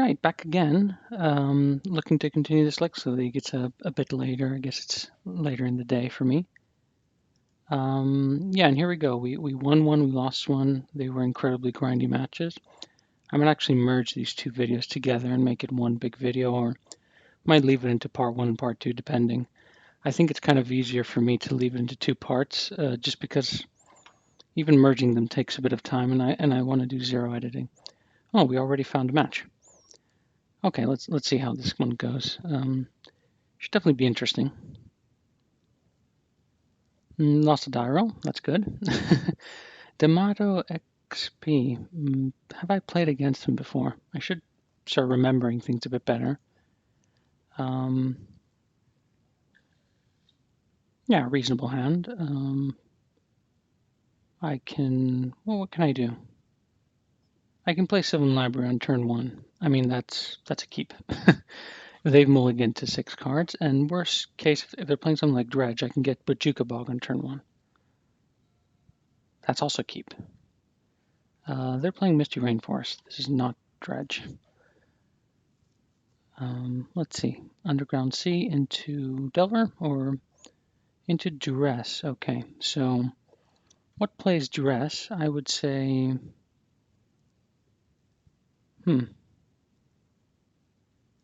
right, back again. Looking to continue this Legacy League. It's a bit later. I guess it's later in the day for me. Yeah, and here we go. We won one, we lost one. They were incredibly grindy matches. I'm gonna actually merge these two videos together and make it one big video, or might leave it into part one and part two, depending. I think it's kind of easier for me to leave it into two parts, just because even merging them takes a bit of time, and I want to do zero editing. Oh, we already found a match. Okay, let's see how this one goes. Should definitely be interesting. Lost a die roll. That's good. D'Amato XP. Have I played against him before? I should start remembering things a bit better. Yeah, reasonable hand. I can. Well, what can I do? I can play Sylvan Library on turn one. I mean, that's a keep. They've mulliganed to 6 cards, and worst case, if they're playing something like Dredge, I can get Bojuka Bog on turn one. That's also keep. They're playing Misty Rainforest. This is not Dredge. Let's see. Underground Sea into Delver or into Duress. Okay, so what plays Duress? I would say.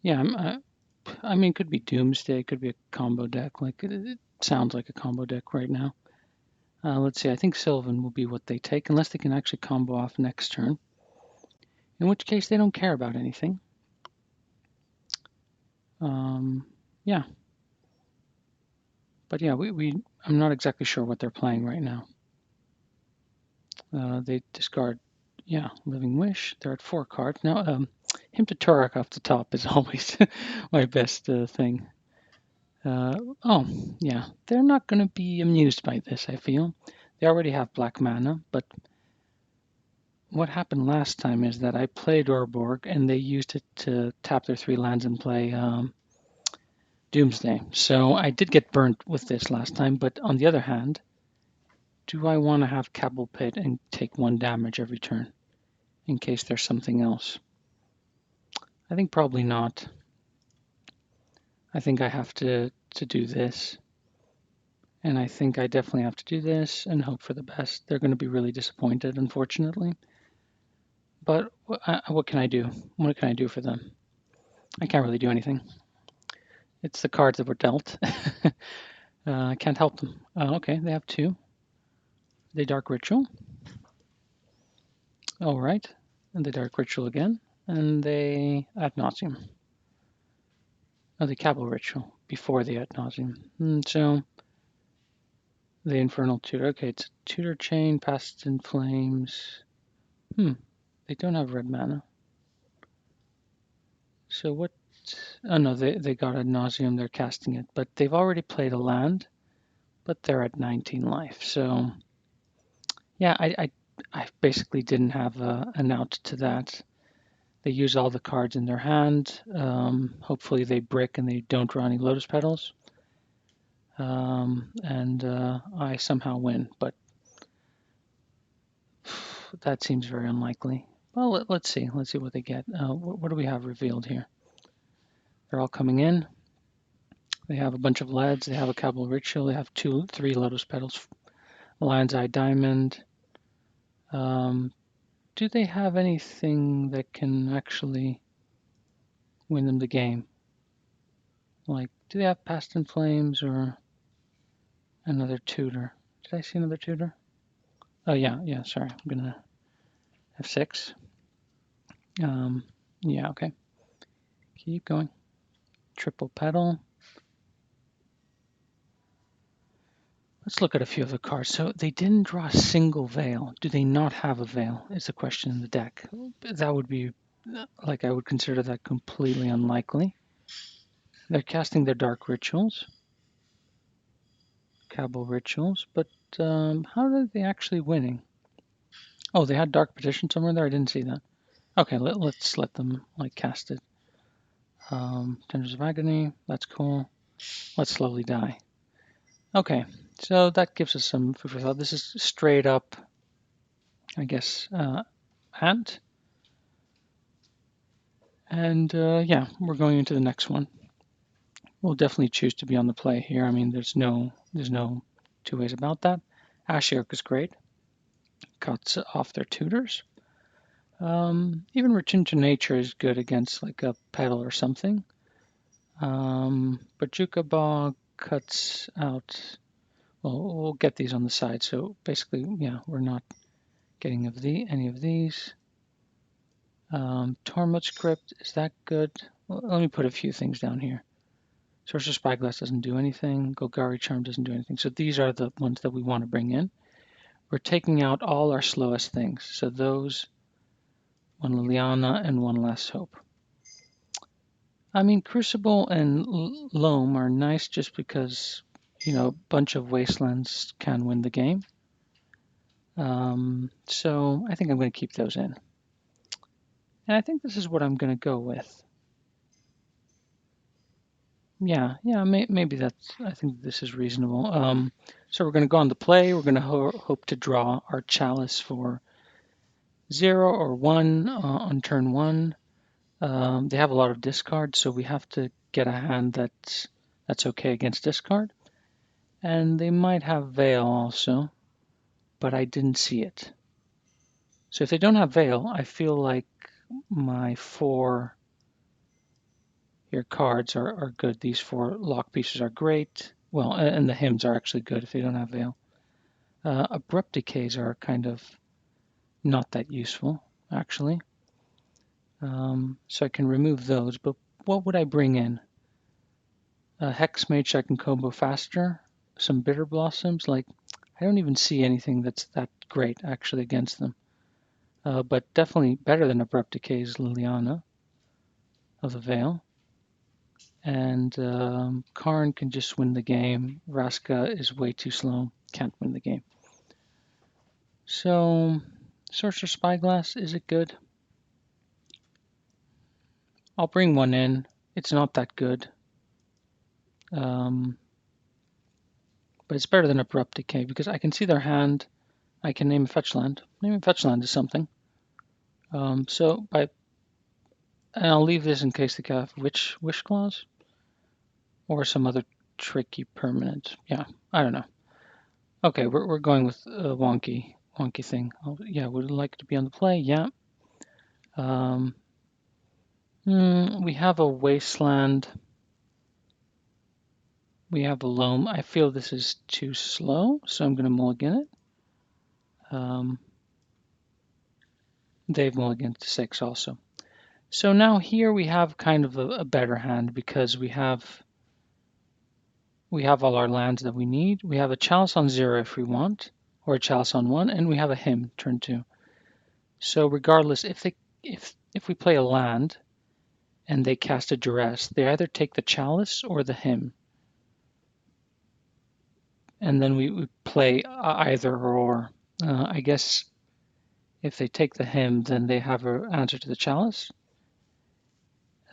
Yeah, I mean, it could be Doomsday, it could be a combo deck. Like it sounds like a combo deck right now. Let's see. I think Sylvan will be what they take, unless they can actually combo off next turn. In which case, they don't care about anything. Yeah. But yeah, I'm not exactly sure what they're playing right now. They discard, yeah, Living Wish. They're at 4 cards now. Him to Turok off the top is always my best thing. Oh, yeah, they're not going to be amused by this, I feel. They already have black mana, but what happened last time is that I played Urborg and they used it to tap their 3 lands and play Doomsday. So I did get burnt with this last time, but on the other hand, do I want to have Cabal Pit and take 1 damage every turn in case there's something else? I think probably not. I think I have to do this. And I think I definitely have to do this and hope for the best. They're going to be really disappointed, unfortunately. But what can I do? What can I do for them? I can't really do anything. It's the cards that were dealt. I can't help them. Okay, they have 2. They Dark Ritual. All right. And they Dark Ritual again. And they Ad Nauseam. Oh, the Cabal Ritual before the Ad Nauseam. So the Infernal Tutor. Okay, it's a Tutor Chain, Past in Flames. They don't have red mana. So what? Oh no, they got Ad Nauseam. They're casting it, but they've already played a land, but they're at 19 life. So yeah, I basically didn't have an out to that. They use all the cards in their hand. Hopefully they brick and they don't draw any Lotus Petals. And I somehow win, but that seems very unlikely. Well, let's see. Let's see what they get. What do we have revealed here? They're all coming in. They have a bunch of leads. They have a Cabal Ritual. They have 3 Lotus Petals. Lion's Eye Diamond. Do they have anything that can actually win them the game? Like, do they have Past in Flames or another tutor? Did I see another tutor? Oh, yeah, sorry. I'm going to have 6. Yeah, okay. Keep going. Triple Petal. Let's look at a few of the cards. So they didn't draw a single Veil. Do they not have a Veil? Is the question in the deck. That would be, like, I would consider that completely unlikely. They're casting their Dark Rituals. Cabal Rituals, but how are they actually winning? Oh, they had Dark Petition somewhere there? I didn't see that. Okay, let's let them, like, cast it. Tenders of Agony, that's cool. Let's slowly die. Okay, so that gives us some food for thought. This is straight up, I guess, Ant. And yeah, we're going into the next one. We'll definitely choose to be on the play here. I mean, there's no two ways about that. Ashiok is great. Cuts off their tutors. Even Return to Nature is good against like a pedal or something. But Jukabog cuts out. Well, we'll get these on the side. So basically, yeah, we're not getting any of these. Tormut Script, is that good? Well, let me put a few things down here. Sorcerer's Spyglass doesn't do anything. Golgari Charm doesn't do anything. So these are the ones that we want to bring in. We're taking out all our slowest things. So those, one Liliana and one Last Hope. I mean, Crucible and Loam are nice just because, you know, a bunch of Wastelands can win the game. So I think I'm going to keep those in. And I think this is what I'm going to go with. Yeah, maybe that's, I think this is reasonable. So we're going to go on the play. We're going to hope to draw our Chalice for 0 or 1 on turn 1. They have a lot of discard, so we have to get a hand that's okay against discard. And they might have Veil also, but I didn't see it. So if they don't have Veil, I feel like my 4 here cards are good. These 4 lock pieces are great. Well, and the hymns are actually good if they don't have Veil. Abrupt Decays are kind of not that useful, actually. So I can remove those, but what would I bring in? A Hex Mage I can combo faster, some Bitter Blossoms. Like, I don't even see anything that's that great actually against them. But definitely better than Abrupt Decay's Liliana of the Veil. And Karn can just win the game. Vraska is way too slow, can't win the game. So, Sorcerer Spyglass, is it good? I'll bring one in. It's not that good. But it's better than Abrupt Decay because I can see their hand. I can name a fetch land. Name a fetch land is something. And I'll leave this in case they have Wish Clause or some other tricky permanent. Yeah, I don't know. Okay, we're going with a wonky thing. Yeah, would like to be on the play. Yeah. We have a Wasteland. We have a Loam. I feel this is too slow, so I'm going to mulligan it. They've mulliganed to 6 also. So now here we have kind of a better hand because we have all our lands that we need. We have a Chalice on 0 if we want, or a Chalice on 1, and we have a Hymn turn 2. So regardless, if we play a land and they cast a Duress, they either take the Chalice or the Hymn. And then we play either or. I guess if they take the Hymn, then they have an answer to the Chalice.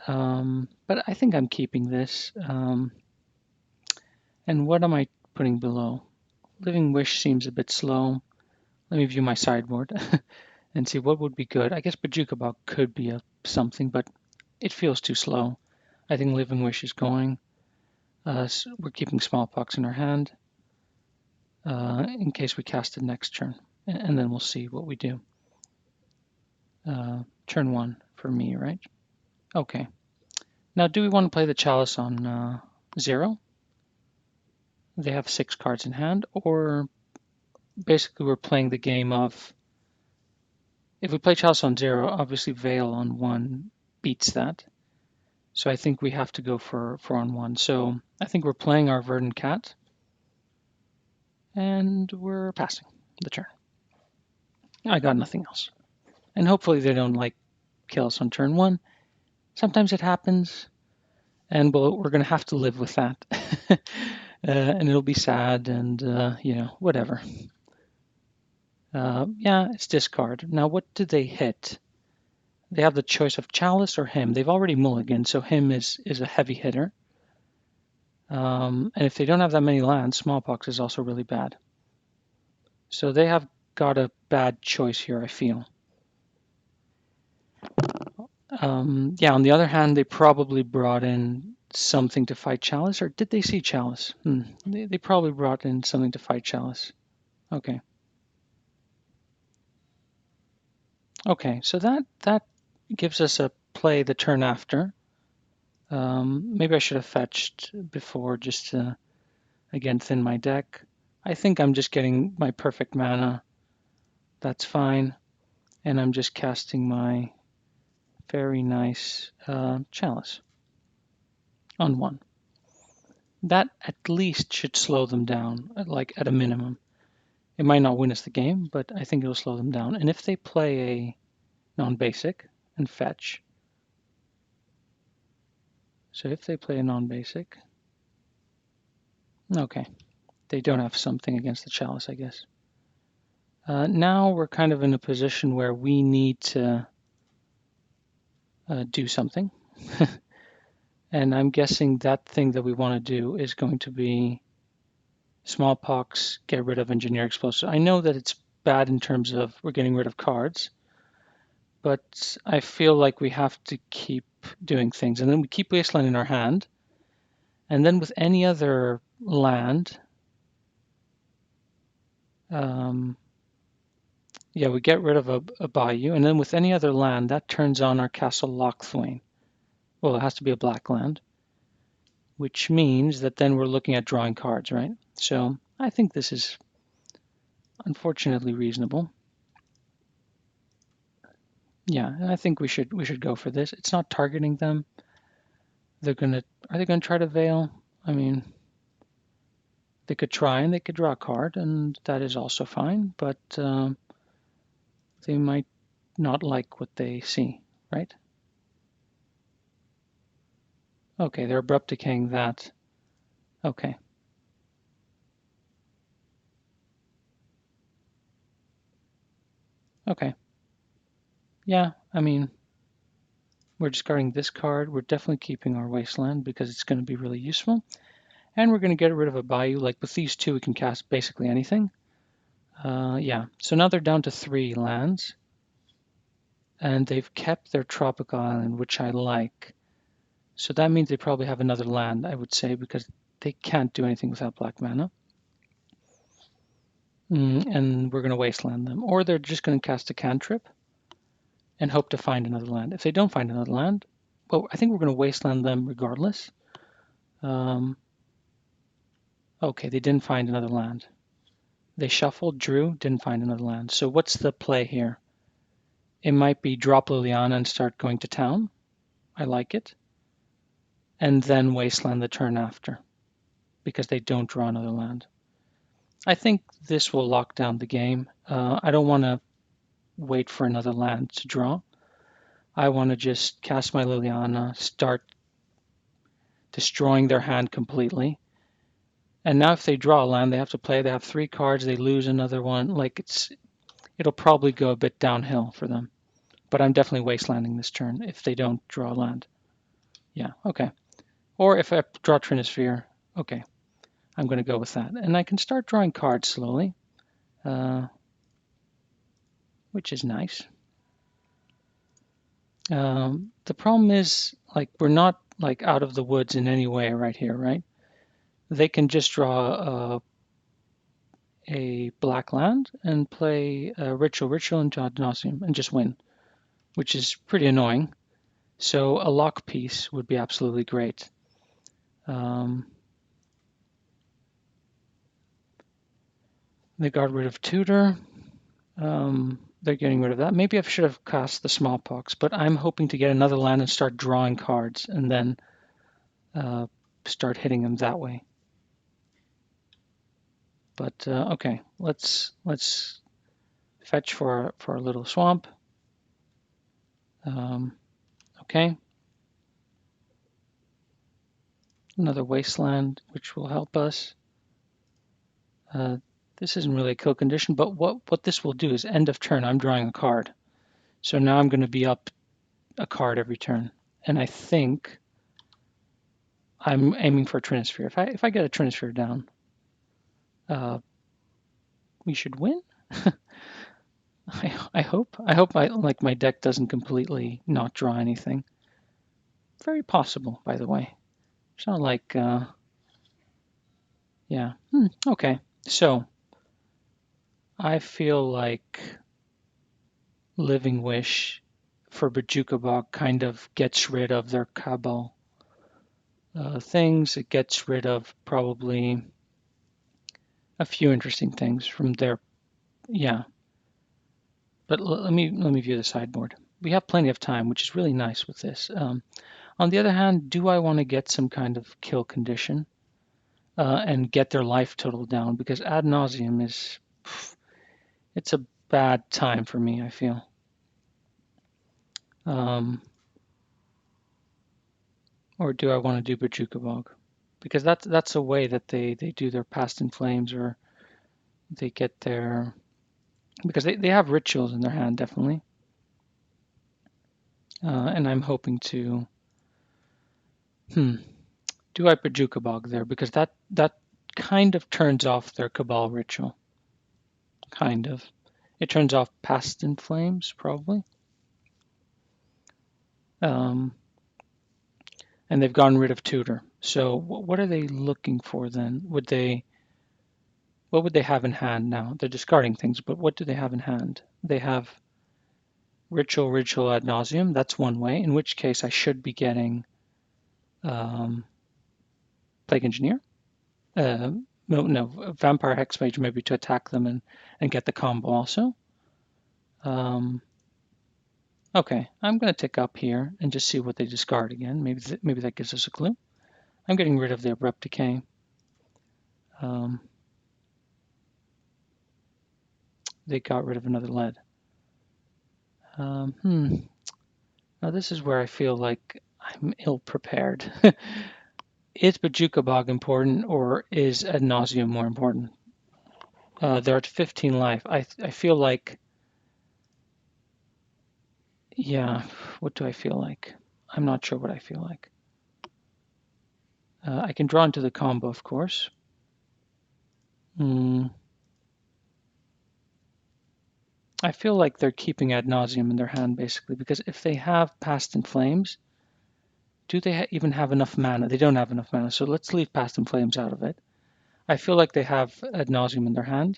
But I think I'm keeping this. And what am I putting below? Living Wish seems a bit slow. Let me view my sideboard and see what would be good. I guess Bajukabog could be something, but it feels too slow. I think Living Wish is going. So we're keeping Smallpox in our hand in case we cast it next turn. And then we'll see what we do. Turn 1 for me, right? Okay. Now, do we want to play the Chalice on 0? They have 6 cards in hand, or basically we're playing the game of, if we play Chalice on 0, obviously Veil on 1 beats that. So I think we have to go for on 1. So I think we're playing our Verdant Cat, and we're passing the turn. I got nothing else. And hopefully they don't like kill us on turn 1. Sometimes it happens, and we're going to have to live with that. And it'll be sad and, whatever. Yeah, it's discard. Now, what do they hit? They have the choice of Chalice or Hymn. They've already mulliganed, so Hymn is a heavy hitter. And if they don't have that many lands, Smallpox is also really bad. So they have got a bad choice here, I feel. Yeah, on the other hand, they probably brought in something to fight Chalice, or did they see Chalice? They probably brought in something to fight Chalice. Okay. Okay, so that gives us a play the turn after. Maybe I should have fetched before just to, again, thin my deck. I think I'm just getting my perfect mana. That's fine. And I'm just casting my very nice Chalice on one. That at least should slow them down, like at a minimum. It might not win us the game, but I think it'll slow them down. And if they play a non-basic and fetch, so if they play a non-basic, okay, they don't have something against the Chalice, I guess. Now we're kind of in a position where we need to do something. And I'm guessing that thing that we want to do is going to be Smallpox, get rid of Engineer Explosive. I know that it's bad in terms of we're getting rid of cards, but I feel like we have to keep doing things. And then we keep Wasteland in our hand. And then with any other land, yeah, we get rid of a Bayou. And then with any other land, that turns on our Castle Lochthwain. Well, it has to be a black land, which means that then we're looking at drawing cards, right? So I think this is unfortunately reasonable. Yeah, and I think we should go for this. It's not targeting them. Are they gonna try to veil? I mean, they could try and they could draw a card, and that is also fine. But they might not like what they see, right? Okay, they're abrupt decaying that. Okay. Okay. Yeah, I mean, we're discarding this card. We're definitely keeping our Wasteland because it's going to be really useful. And we're going to get rid of a Bayou. Like with these two, we can cast basically anything. Yeah, so now they're down to 3 lands. And they've kept their tropical island, which I like. So that means they probably have another land, I would say, because they can't do anything without black mana. And we're going to wasteland them. Or they're just going to cast a cantrip and hope to find another land. If they don't find another land, well, I think we're going to wasteland them regardless. Okay, they didn't find another land. They shuffled, drew, didn't find another land. So what's the play here? It might be drop Liliana and start going to town. I like it. And then wasteland the turn after because they don't draw another land. I think this will lock down the game. I don't want to wait for another land to draw. I want to just cast my Liliana, start destroying their hand completely. And now if they draw a land, they have to play. They have 3 cards. They lose another one. Like it'll probably go a bit downhill for them. But I'm definitely wastelanding this turn if they don't draw a land. Yeah, okay. Or if I draw Trinisphere, okay. I'm going to go with that. And I can start drawing cards slowly, which is nice. The problem is, like, we're not like out of the woods in any way right here, right? They can just draw a black land and play a ritual into Ad Nauseam and just win, which is pretty annoying. So a lock piece would be absolutely great. They got rid of Tutor. They're getting rid of that. Maybe I should have cast the Smallpox, but I'm hoping to get another land and start drawing cards and then start hitting them that way. But okay, let's fetch for our little swamp. Okay, another wasteland, which will help us. This isn't really a kill condition, but what this will do is end of turn, I'm drawing a card. So now I'm going to be up a card every turn. And I think I'm aiming for a Trinisphere. If I get a Trinisphere down, we should win. I hope my deck doesn't completely not draw anything. Very possible, by the way. It's not like yeah. Okay. So I feel like Living Wish for Bajukabog kind of gets rid of their Cabal things. It gets rid of probably a few interesting things from their yeah. But let me view the sideboard. We have plenty of time, which is really nice with this. On the other hand, do I want to get some kind of kill condition and get their life total down? Because ad nauseum is it's a bad time for me, I feel. Or do I want to do Bajukabog? Because that's a way that they do their Past in Flames, or they get their because they have rituals in their hand definitely, and I'm hoping to do I Bajukabog there because that kind of turns off their Cabal ritual, kind of. It turns off Past in Flames probably, and they've gotten rid of Tutor. So what are they looking for then? What would they have in hand now? They're discarding things, but what do they have in hand? They have ritual ad nauseum. That's one way, in which case I should be getting Plague Engineer. No, Vampire Hexmage maybe to attack them and get the combo also. Okay, I'm going to tick up here and just see what they discard again. Maybe that gives us a clue. I'm getting rid of the Abrupt Decay. They got rid of another lead. Now this is where I feel like I'm ill prepared. Is Bajukabog important or is Ad Nauseam more important? They're at 15 life. I feel like, yeah, what do I feel like? I'm not sure what I feel like. I can draw into the combo, of course. I feel like they're keeping Ad Nauseam in their hand, basically, because if they have Past in Flames, do they even have enough mana? They don't have enough mana, so let's leave Past in Flames out of it. I feel like they have Ad Nauseam in their hand,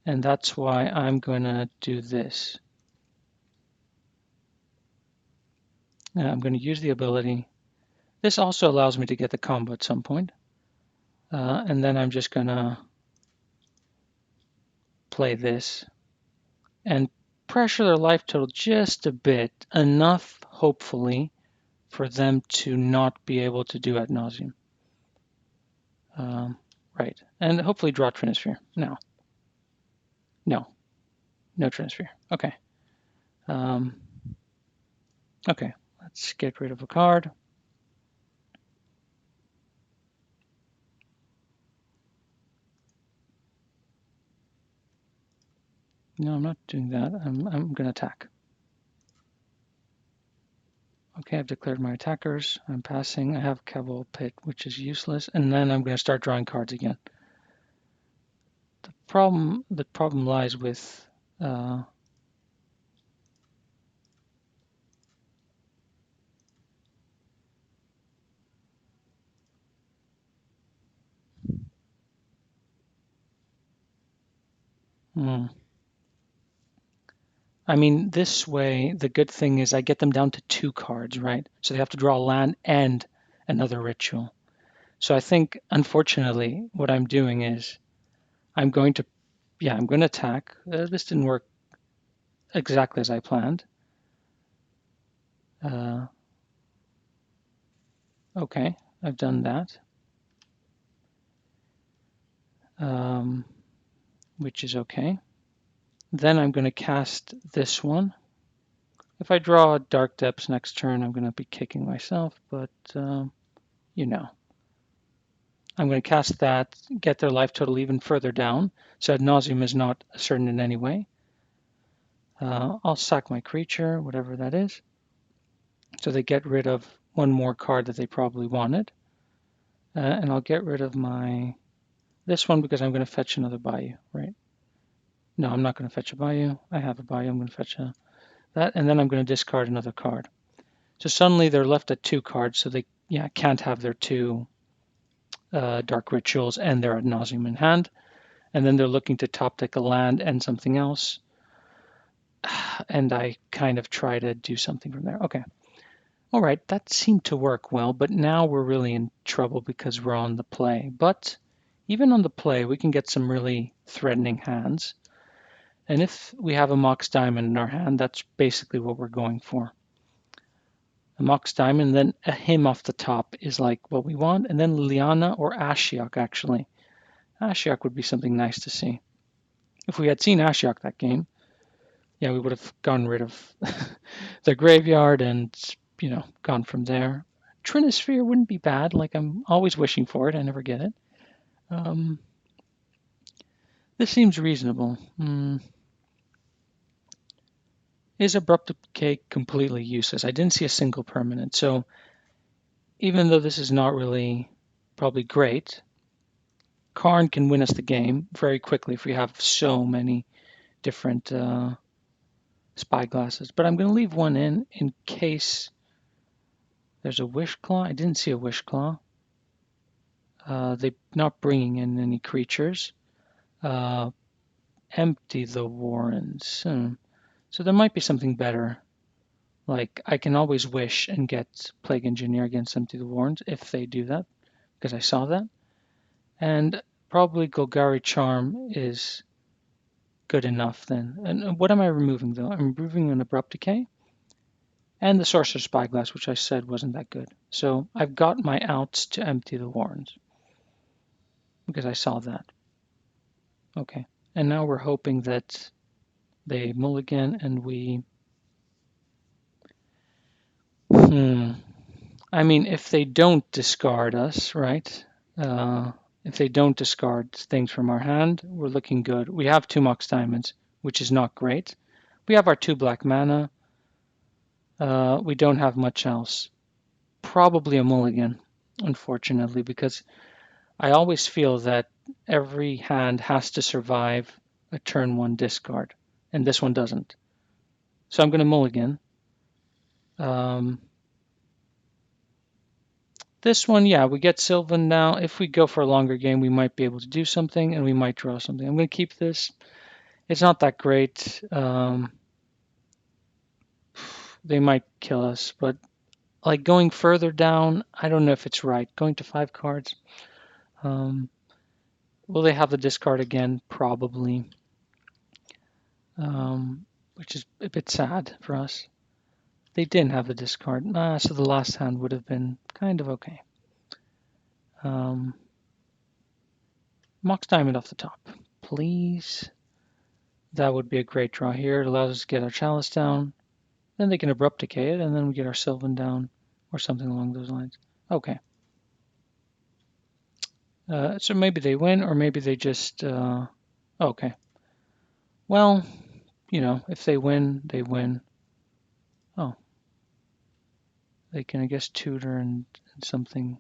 and that's why I'm going to do this. I'm going to use the ability. This also allows me to get the combo at some point. And then I'm just going to play this and pressure their life total just a bit, enough, hopefully, for them to not be able to do Ad Nauseam. Right, and hopefully draw Trinisphere. No, no Trinisphere. Okay. Okay, let's get rid of a card. No, I'm not doing that. I'm going to attack. Okay, I've declared my attackers. I'm passing. I have Cabal Pit, which is useless, and then I'm going to start drawing cards again. The problem lies with I mean, this way, the good thing is I get them down to 2 cards, right? So they have to draw a land and another ritual. So I think, unfortunately, what I'm doing is I'm going to attack. This didn't work exactly as I planned. Okay, I've done that, which is okay. Then I'm going to cast this one. If I draw Dark Depths next turn, I'm going to be kicking myself, but you know. I'm going to cast that, get their life total even further down, so Ad Nauseam is not certain in any way. I'll sack my creature, whatever that is. So they get rid of one more card that they probably wanted. And I'll get rid of this one because I'm going to fetch another Bayou, right? No, I'm not going to fetch a Bayou. I have a Bayou. I'm going to fetch that, and then I'm going to discard another card. So suddenly they're left at 2 cards, so they can't have their 2 Dark Rituals and their Ad Nauseam in hand. And then they're looking to top deck a land and something else. And I kind of try to do something from there. Okay. All right, that seemed to work well, but now we're really in trouble because we're on the play. But even on the play, we can get some really threatening hands. And if we have a Mox Diamond in our hand, that's basically what we're going for. A Mox Diamond, then a him off the top is like what we want, and then Liliana or Ashiok, actually. Ashiok would be something nice to see. If we had seen Ashiok that game, yeah, we would have gotten rid of the graveyard and, gone from there. Trinisphere wouldn't be bad. Like, I'm always wishing for it. I never get it. This seems reasonable. Is Abrupt Decay completely useless? I didn't see a single permanent. So even though this is not really probably great, Karn can win us the game very quickly if we have so many different spyglasses. But I'm going to leave one in case there's a Wish Claw. I didn't see a Wish Claw. They're not bringing in any creatures. Empty the Warrens. So there might be something better. Like, I can always wish and get Plague Engineer against Empty the Warrens if they do that, because I saw that. And probably Golgari Charm is good enough then. And what am I removing, though? I'm removing an Abrupt Decay and the Sorcerer's Spyglass, which I said wasn't that good. So I've got my outs to Empty the Warrens because I saw that. Okay. And now we're hoping that they mulligan and we... I mean, if they don't discard us, right? If they don't discard things from our hand, we're looking good. We have 2 Mox Diamonds, which is not great. We have our 2 black mana. We don't have much else. Probably a mulligan, unfortunately, because I always feel that every hand has to survive a turn 1 discard, and this one doesn't. So I'm going to mulligan. This one, yeah, we get Sylvan now. If we go for a longer game, we might be able to do something, and we might draw something. I'm going to keep this. It's not that great. They might kill us, but like going further down, I don't know if it's right. Going to 5 cards. Will they have the discard again? Probably. Which is a bit sad for us. They didn't have the discard. So the last hand would have been kind of okay. Mox Diamond off the top, please. That would be a great draw here. It allows us to get our Chalice down. Then they can Abrupt Decay it, and then we get our Sylvan down, or something along those lines. Okay. So maybe they win, or maybe they just... okay. Well, if they win, they win. Oh. They can, I guess, tutor and something.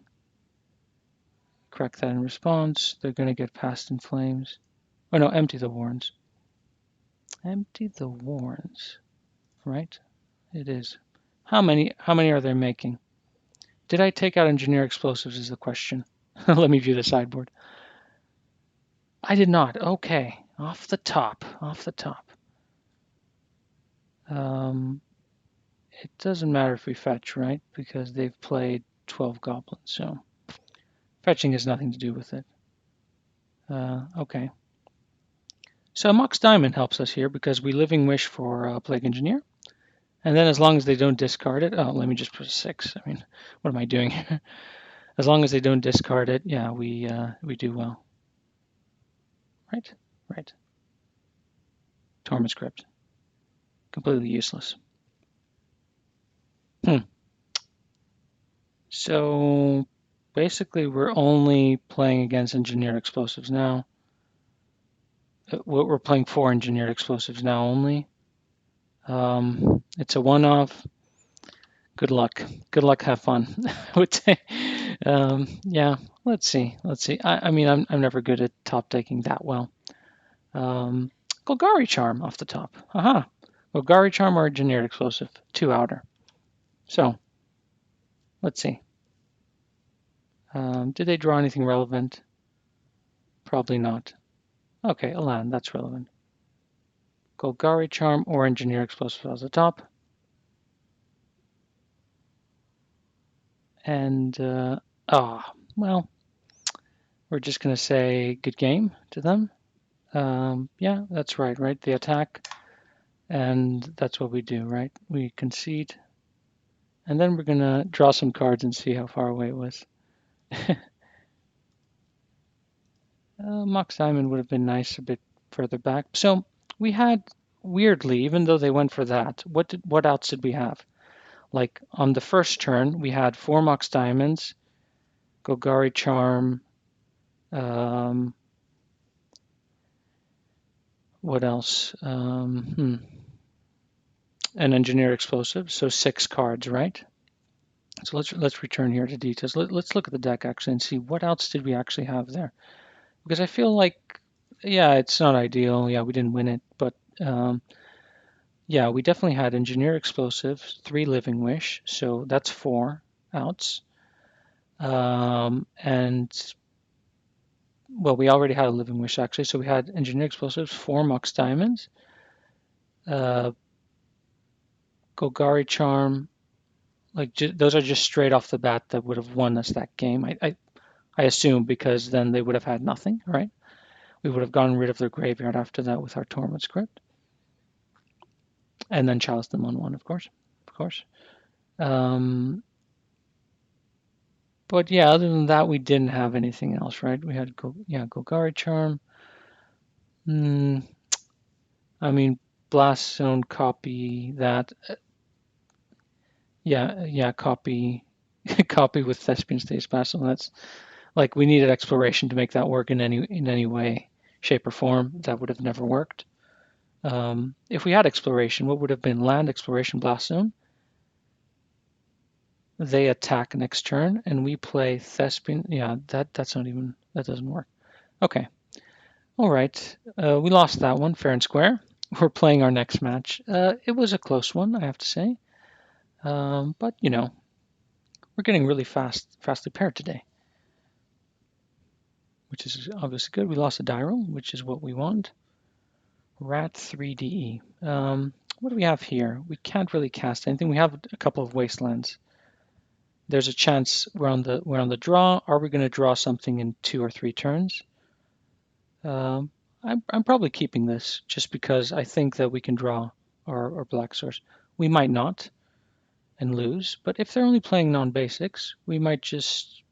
Correct that in response. They're going to get Past in Flames. Oh, no, Empty the Warrens. Empty the Warrens. Right? It is. How many are they making? Did I take out Engineer Explosives is the question. Let me view the sideboard. I did not. Okay. Off the top. It doesn't matter if we fetch, right? Because they've played 12 goblins, so fetching has nothing to do with it. Okay. So Mox Diamond helps us here because we Living Wish for Plague Engineer. And then as long as they don't discard it... Oh, let me just put a 6. I mean, what am I doing here? As long as they don't discard it, yeah, we do well. Right. Torment Script. Completely useless. So basically we're only playing against Engineered Explosives now. We're playing 4 Engineered Explosives now only. It's a one-off. Good luck, have fun. I would say. Yeah, let's see. I mean, I'm never good at top decking that well. Golgari Charm off the top. Aha. Golgari Charm or Engineered Explosive. 2 outer. So, let's see. Did they draw anything relevant? Probably not. Okay, a land. That's relevant. Golgari Charm or Engineer Explosive off the top. And, well, we're just going to say good game to them. Yeah, that's right? They attack, and that's what we do, right? We concede. And then we're going to draw some cards and see how far away it was. Mox Diamond would have been nice a bit further back. So we had, weirdly, even though they went for that, what outs did we have? Like on the first turn, we had 4 Mox Diamonds, Golgari Charm, what else? An Engineer Explosive, so 6 cards, right? So let's return here to details. Let's look at the deck actually and see what else did we actually have there. Because I feel like, yeah, it's not ideal. Yeah, we didn't win it, but yeah, we definitely had Engineer Explosives, 3 Living Wish, so that's 4 outs. And well, we already had a Living Wish actually, so we had Engineer Explosives, 4 Mox Diamonds, Golgari Charm. Like those are just straight off the bat that would have won us that game. I assume, because then they would have had nothing, right? We would have gotten rid of their graveyard after that with our Torment Script. And then chalice them on 1, of course. But yeah, other than that, we didn't have anything else, right? We had Golgari Charm. I mean, Blast Zone, copy that. Yeah, copy with Thespian Stage Passel. That's like we needed exploration to make that work in any way, shape, or form. That would have never worked. If we had exploration, what would have been land, exploration, Blast Zone? They attack next turn, and we play Thespian. Yeah, that doesn't work. Okay. All right. We lost that one fair and square. We're playing our next match. It was a close one, I have to say. But, we're getting really fastly paired today, which is obviously good. We lost a die roll, which is what we want. Rat 3DE. What do we have here? We can't really cast anything. We have a couple of wastelands. There's a chance we're on the draw. Are we going to draw something in 2 or 3 turns? I'm probably keeping this just because I think that we can draw our black source. We might not and lose, but if they're only playing non-basics, we might just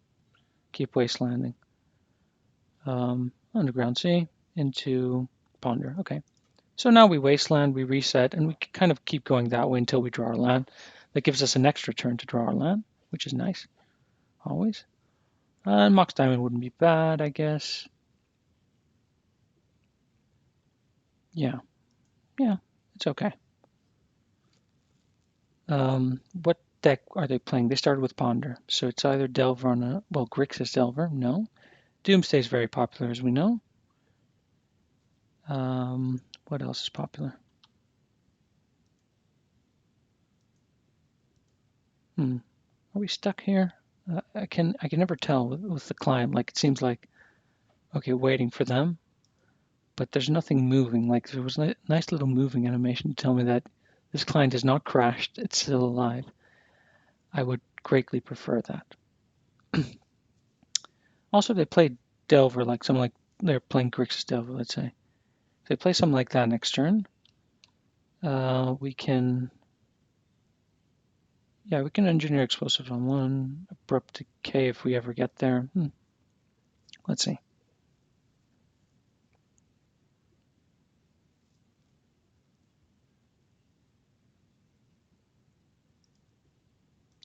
keep wastelanding. Underground Sea into Ponder. Okay. So now we wasteland, we reset, and we kind of keep going that way until we draw our land. That gives us an extra turn to draw our land, which is nice, always. And Mox Diamond wouldn't be bad, I guess. Yeah, it's okay. What deck are they playing? They started with Ponder, so it's either Delver on Grixis Delver, no. Doomsday is very popular, as we know. What else is popular? Are we stuck here? I can never tell with the client. Like it seems like, okay, waiting for them, but there's nothing moving. Like there was a nice little moving animation to tell me that this client has not crashed. It's still alive. I would greatly prefer that. Also, they played Delver, like something like they're playing Grixis Delver, let's say. If they play something like that next turn, we can engineer explosives on 1, abrupt decay if we ever get there. Let's see.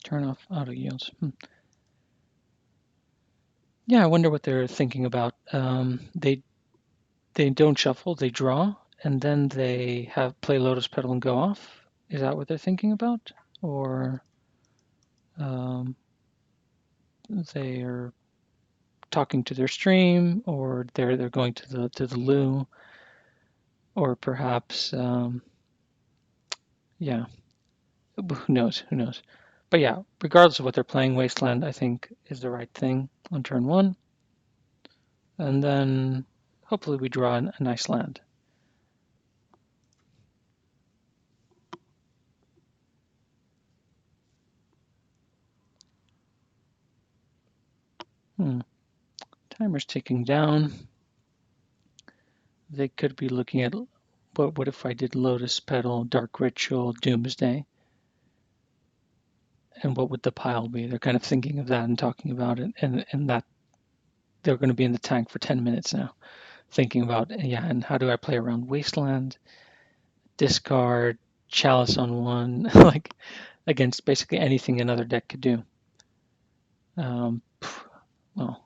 Turn off auto yields. Yeah, I wonder what they're thinking about. They don't shuffle, they draw, and then they play Lotus Petal and go off. Is that what they're thinking about? Or they're talking to their stream, or they're going to the loo. Or perhaps, yeah, who knows? Who knows? But yeah, regardless of what they're playing, Wasteland, I think, is the right thing on turn one. And then hopefully we draw a nice land. Timer's ticking down. They could be looking at what if I did Lotus Petal, Dark Ritual, Doomsday, and what would the pile be? They're kind of thinking of that and talking about it, and that they're going to be in the tank for 10 minutes now, thinking about, yeah, and how do I play around Wasteland, discard, Chalice on one, like against basically anything another deck could do. Well,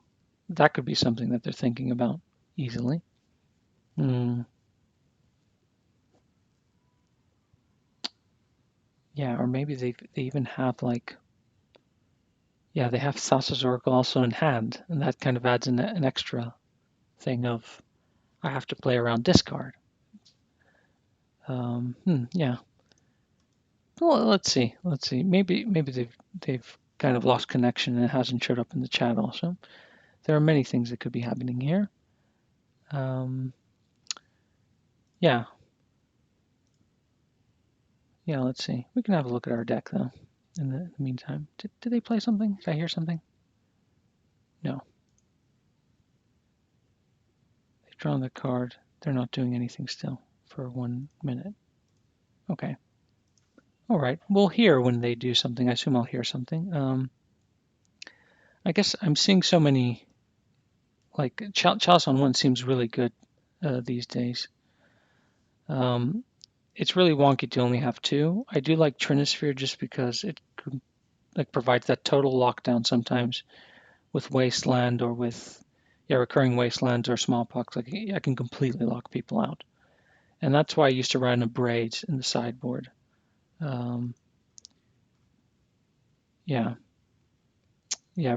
that could be something that they're thinking about easily. Yeah, or maybe they even have like, yeah, they have Thassa's Oracle also in hand, and that kind of adds an extra thing of I have to play around discard. Yeah. Well, let's see. Let's see. Maybe they've kind of lost connection and it hasn't showed up in the chat also. There are many things that could be happening here. Yeah. Yeah, let's see. We can have a look at our deck though. In the meantime, did they play something? Did I hear something? No. They've drawn the card. They're not doing anything still for 1 minute. Okay. All right. We'll hear when they do something. I assume I'll hear something. I guess I'm seeing so many, like Chalice on one seems really good these days. It's really wonky to only have two. I do like Trinisphere just because it like provides that total lockdown sometimes with Wasteland or with recurring Wastelands or Smallpox. Like I can completely lock people out, and that's why I used to run a Braids in the sideboard. Yeah,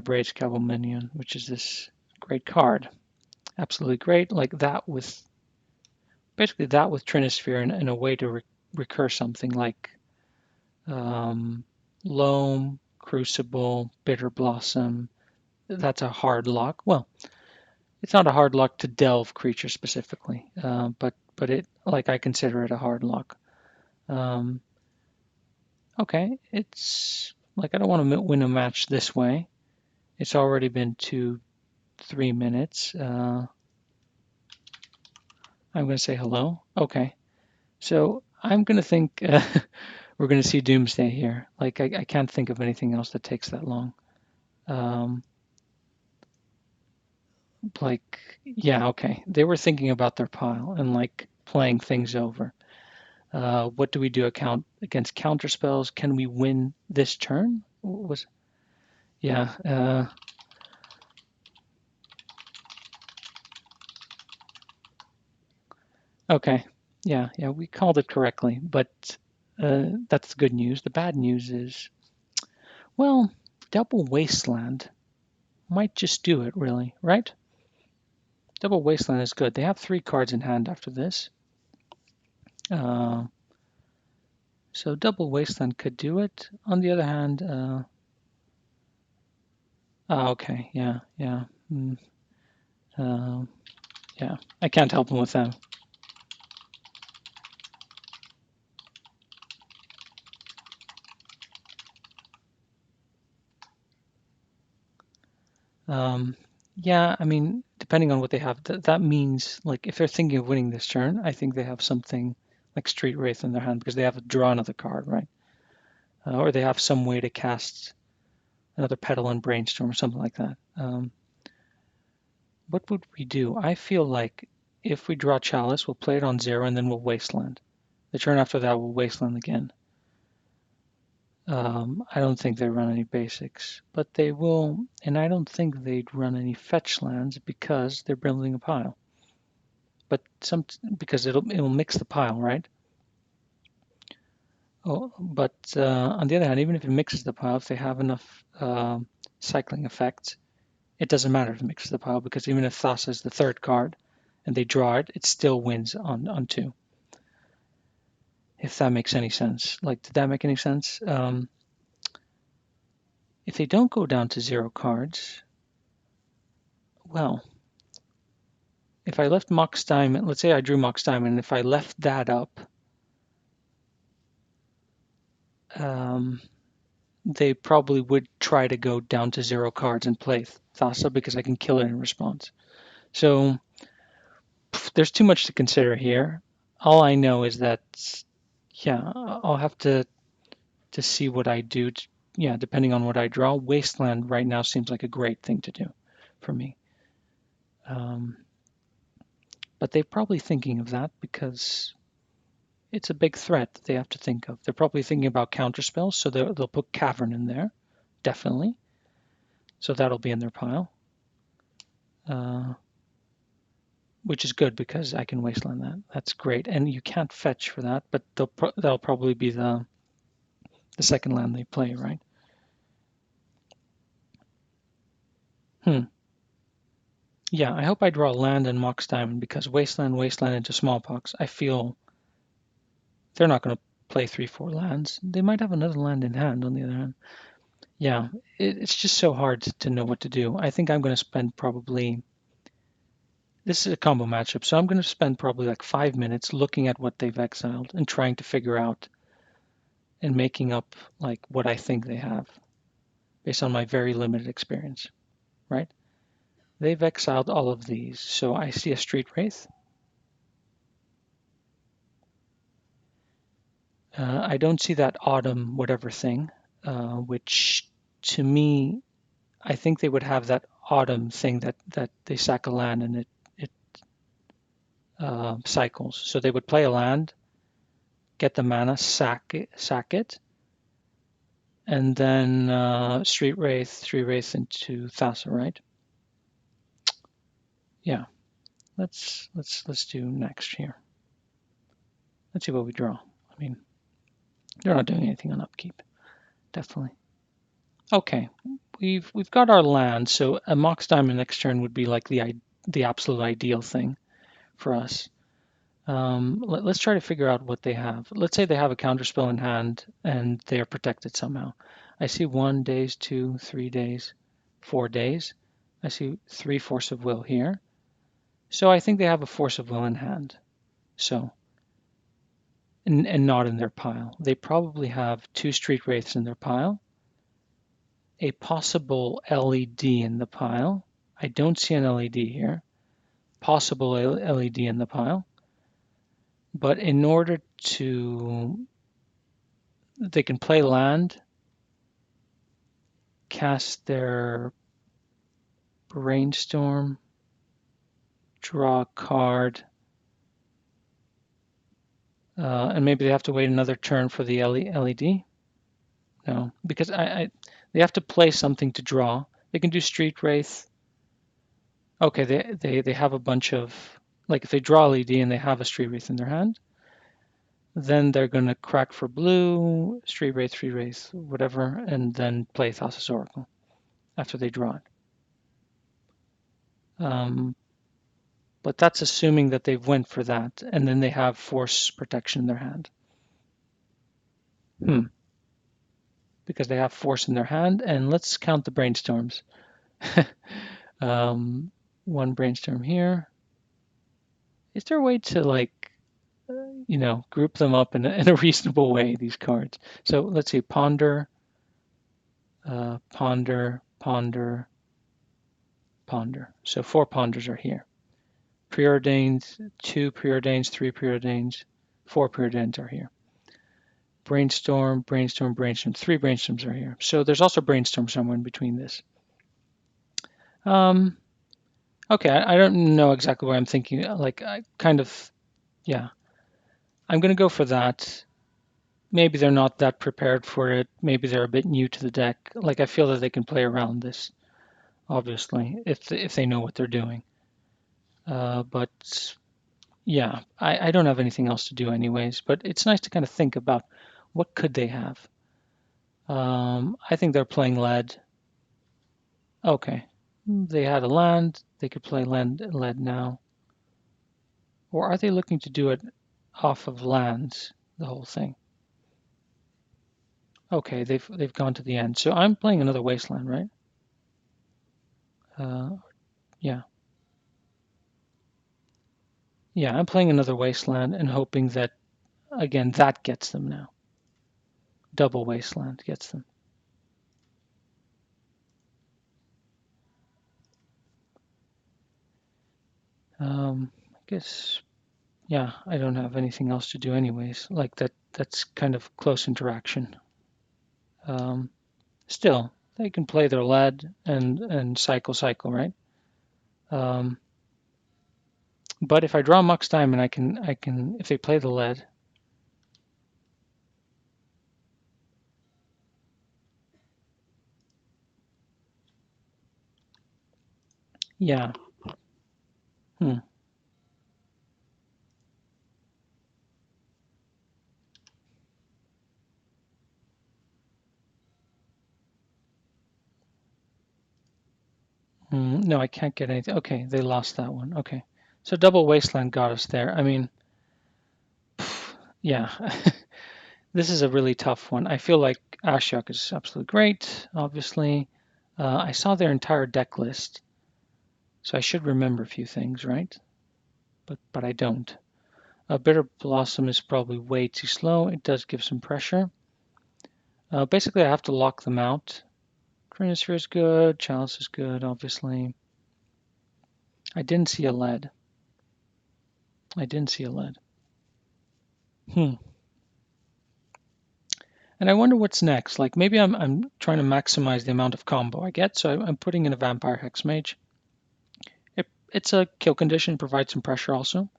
Braids Cavalry Minion, which is this great card. Absolutely great. Like that with basically that with Trinisphere in a way to recur something like Loam, Crucible, Bitter Blossom. That's a hard lock. Well, it's not a hard lock to delve creatures specifically, but it like I consider it a hard lock. Okay, it's like I don't want to win a match this way. It's already been 3 minutes. I'm going to say hello. Okay, so I'm going to think we're going to see Doomsday here. Like I can't think of anything else that takes that long. Like, yeah, okay. They were thinking about their pile and like playing things over. What do we do against counter spells? Can we win this turn? Yeah. Okay. Yeah, we called it correctly, but that's the good news. The bad news is, well, Double Wasteland might just do it, really, right? Double Wasteland is good. They have 3 cards in hand after this. So Double Wasteland could do it. On the other hand, okay, mm, uh, yeah. I can't help them with them. Yeah, I mean, depending on what they have, that means like if they're thinking of winning this turn, I think they have something like Street Wraith in their hand because they have to draw another card, right? Or they have some way to cast another Petal and Brainstorm or something like that. What would we do? I feel like if we draw Chalice, we'll play it on 0 and then we'll Wasteland. The turn after that, we'll Wasteland again. I don't think they run any basics, but they will, and I don't think they'd run any fetch lands because they're building a pile. But because it'll mix the pile, right? Oh, but on the other hand, even if it mixes the pile, if they have enough cycling effects, it doesn't matter if it mixes the pile because even if Thassa is the 3rd card and they draw it, it still wins on 2. if that makes any sense. Like, did that make any sense? If they don't go down to 0 cards, well, if I left Mox Diamond, let's say I drew Mox Diamond, if I left that up, they probably would try to go down to 0 cards and play Thassa because I can kill it in response. So there's too much to consider here. All I know is that, yeah, I'll have to see what I do. Yeah, depending on what I draw. Wasteland right now seems like a great thing to do for me. But they're probably thinking of that because it's a big threat that they have to think of. They're probably thinking about counterspells, so they'll put Cavern in there, definitely. So that'll be in their pile, which is good because I can Wasteland that. That's great, and you can't fetch for that, but that'll probably be the second land they play, right? Yeah, I hope I draw land and Mox Diamond because Wasteland into Smallpox. I feel they're not going to play 3-4 lands. They might have another land in hand on the other hand. Yeah, it's just so hard to know what to do. I think I'm going to spend probably, this is a combo matchup, so I'm going to spend probably like 5 minutes looking at what they've exiled and trying to figure out and making up like what I think they have based on my very limited experience, right? They've exiled all of these, so I see a Street Wraith. I don't see that autumn whatever thing, which to me, I think they would have that autumn thing that they sack a land and it cycles. So they would play a land, get the mana, sack it, and then Street Wraith into Thassa, right? Yeah. Let's do next here. Let's see what we draw. I mean, they're not doing anything on upkeep, definitely. Okay, we've got our land, so a Mox Diamond next turn would be like the absolute ideal thing for us. Let's try to figure out what they have. Let's say they have a counterspell in hand and they are protected somehow. I see 1 days, 2, 3 days, 4 days. I see 3 Force of Will here. So I think they have a Force of Will in hand. So, and not in their pile. They probably have 2 Street Wraiths in their pile, a possible LED in the pile. I don't see an LED here. Possible LED in the pile. But in order to, they can play land, cast their Brainstorm, draw a card, and maybe they have to wait another turn for the LED. No, because they have to play something to draw. They can do Street Wraith. Okay, they have a bunch of, like if they draw LED and they have a Street Wraith in their hand, then they're going to crack for blue, Street Wraith, whatever, and then play Thassa's Oracle after they draw it. But that's assuming that they've went for that, and then they have Force Protection in their hand. Because they have Force in their hand, and let's count the Brainstorms. 1 Brainstorm here. Is there a way to group them up in a reasonable way, these cards? So let's see, Ponder, Ponder, Ponder, Ponder. So 4 Ponders are here. Preordains, 2 Preordains, 3 Preordains, 4 Preordains are here. Brainstorm, Brainstorm, Brainstorm. 3 Brainstorms are here. So there's also Brainstorm somewhere in between this. Okay, I don't know exactly what I'm thinking. Like, I kind of, yeah. I'm going to go for that. Maybe they're not that prepared for it. Maybe they're a bit new to the deck. Like, I feel that they can play around this, obviously, if they know what they're doing. But yeah, I don't have anything else to do anyways. But it's nice to kind of think about what could they have. I think they're playing lead. Okay, they had a land. They could play lead now. Or are they looking to do it off of lands? the whole thing. Okay, they've gone to the end. So I'm playing another wasteland, right? Yeah. Yeah, I'm playing another wasteland and hoping that, again, that gets them now. Double wasteland gets them. I guess, yeah, I don't have anything else to do anyways. Like that's kind of close interaction. Still, they can play their lead and cycle, right? Um, but if I draw Mux Diamond, I can if they play the lead. Yeah. Hmm. No, I can't get anything. Okay, they lost that one. Okay. So double wasteland got us there. I mean, yeah. This is a really tough one. I feel like Ashiok is absolutely great, obviously. I saw their entire deck list, so I should remember a few things, right? But I don't. Bitter Blossom is probably way too slow. It does give some pressure. Basically, I have to lock them out. Chronosphere is good. Chalice is good, obviously. I didn't see a lead. I didn't see a lead. Hmm. And I wonder what's next. Like maybe I'm trying to maximize the amount of combo I get, so I'm putting in a Vampire Hex Mage. It's a kill condition, provides some pressure also.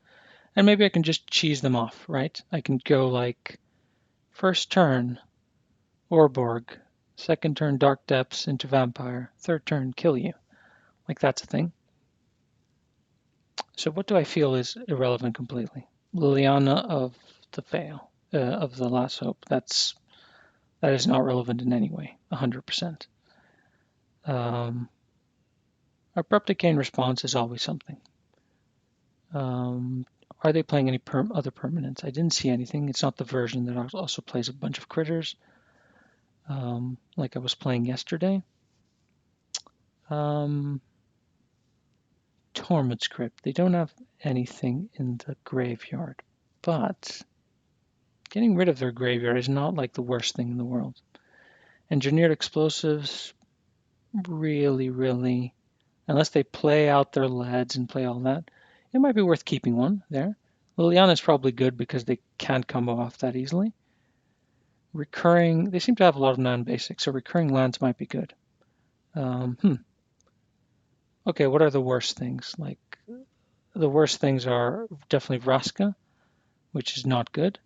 And maybe I can just cheese them off, right? I can go like first turn, Orborg, second turn, Dark Depths into Vampire, third turn, kill you. Like that's a thing. So what do I feel is irrelevant completely? Liliana of the Fail, of the Last Hope. That is not relevant in any way, 100%. Abrupt Decay in response is always something. Are they playing any other permanents? I didn't see anything. It's not the version that also plays a bunch of critters, like I was playing yesterday. Torment's Crypt. They don't have anything in the graveyard, but getting rid of their graveyard is not like the worst thing in the world. Engineered Explosives, really, unless they play out their leads and play all that, it might be worth keeping one there. Liliana is probably good because they can't combo off that easily. Recurring, they seem to have a lot of non-basic, so recurring lands might be good. Okay, what are the worst things? Like, the worst things are definitely Vraska, which is not good.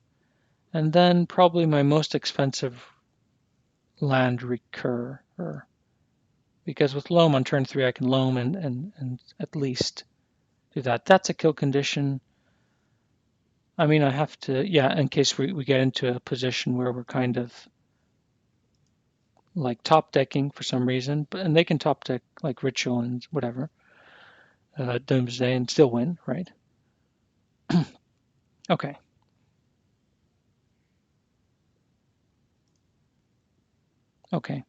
And then probably my most expensive land recur. Because with Loam on turn 3, I can Loam and at least do that. That's a kill condition. I mean, I have to, yeah, in case we get into a position where we're kind of like top decking for some reason, and they can top deck like Ritual and whatever, Doomsday and still win, right? Okay. Okay.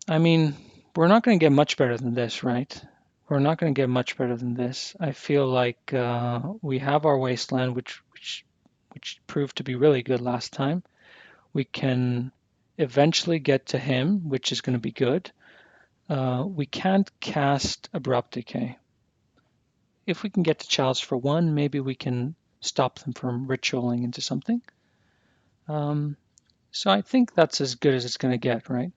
I mean, we're not going to get much better than this, right? We're not going to get much better than this. I feel like we have our wasteland, which proved to be really good last time. We can eventually get to him, which is going to be good. We can't cast Abrupt Decay. If we can get to Chalice for 1, maybe we can stop them from ritualing into something. So I think that's as good as it's going to get, right?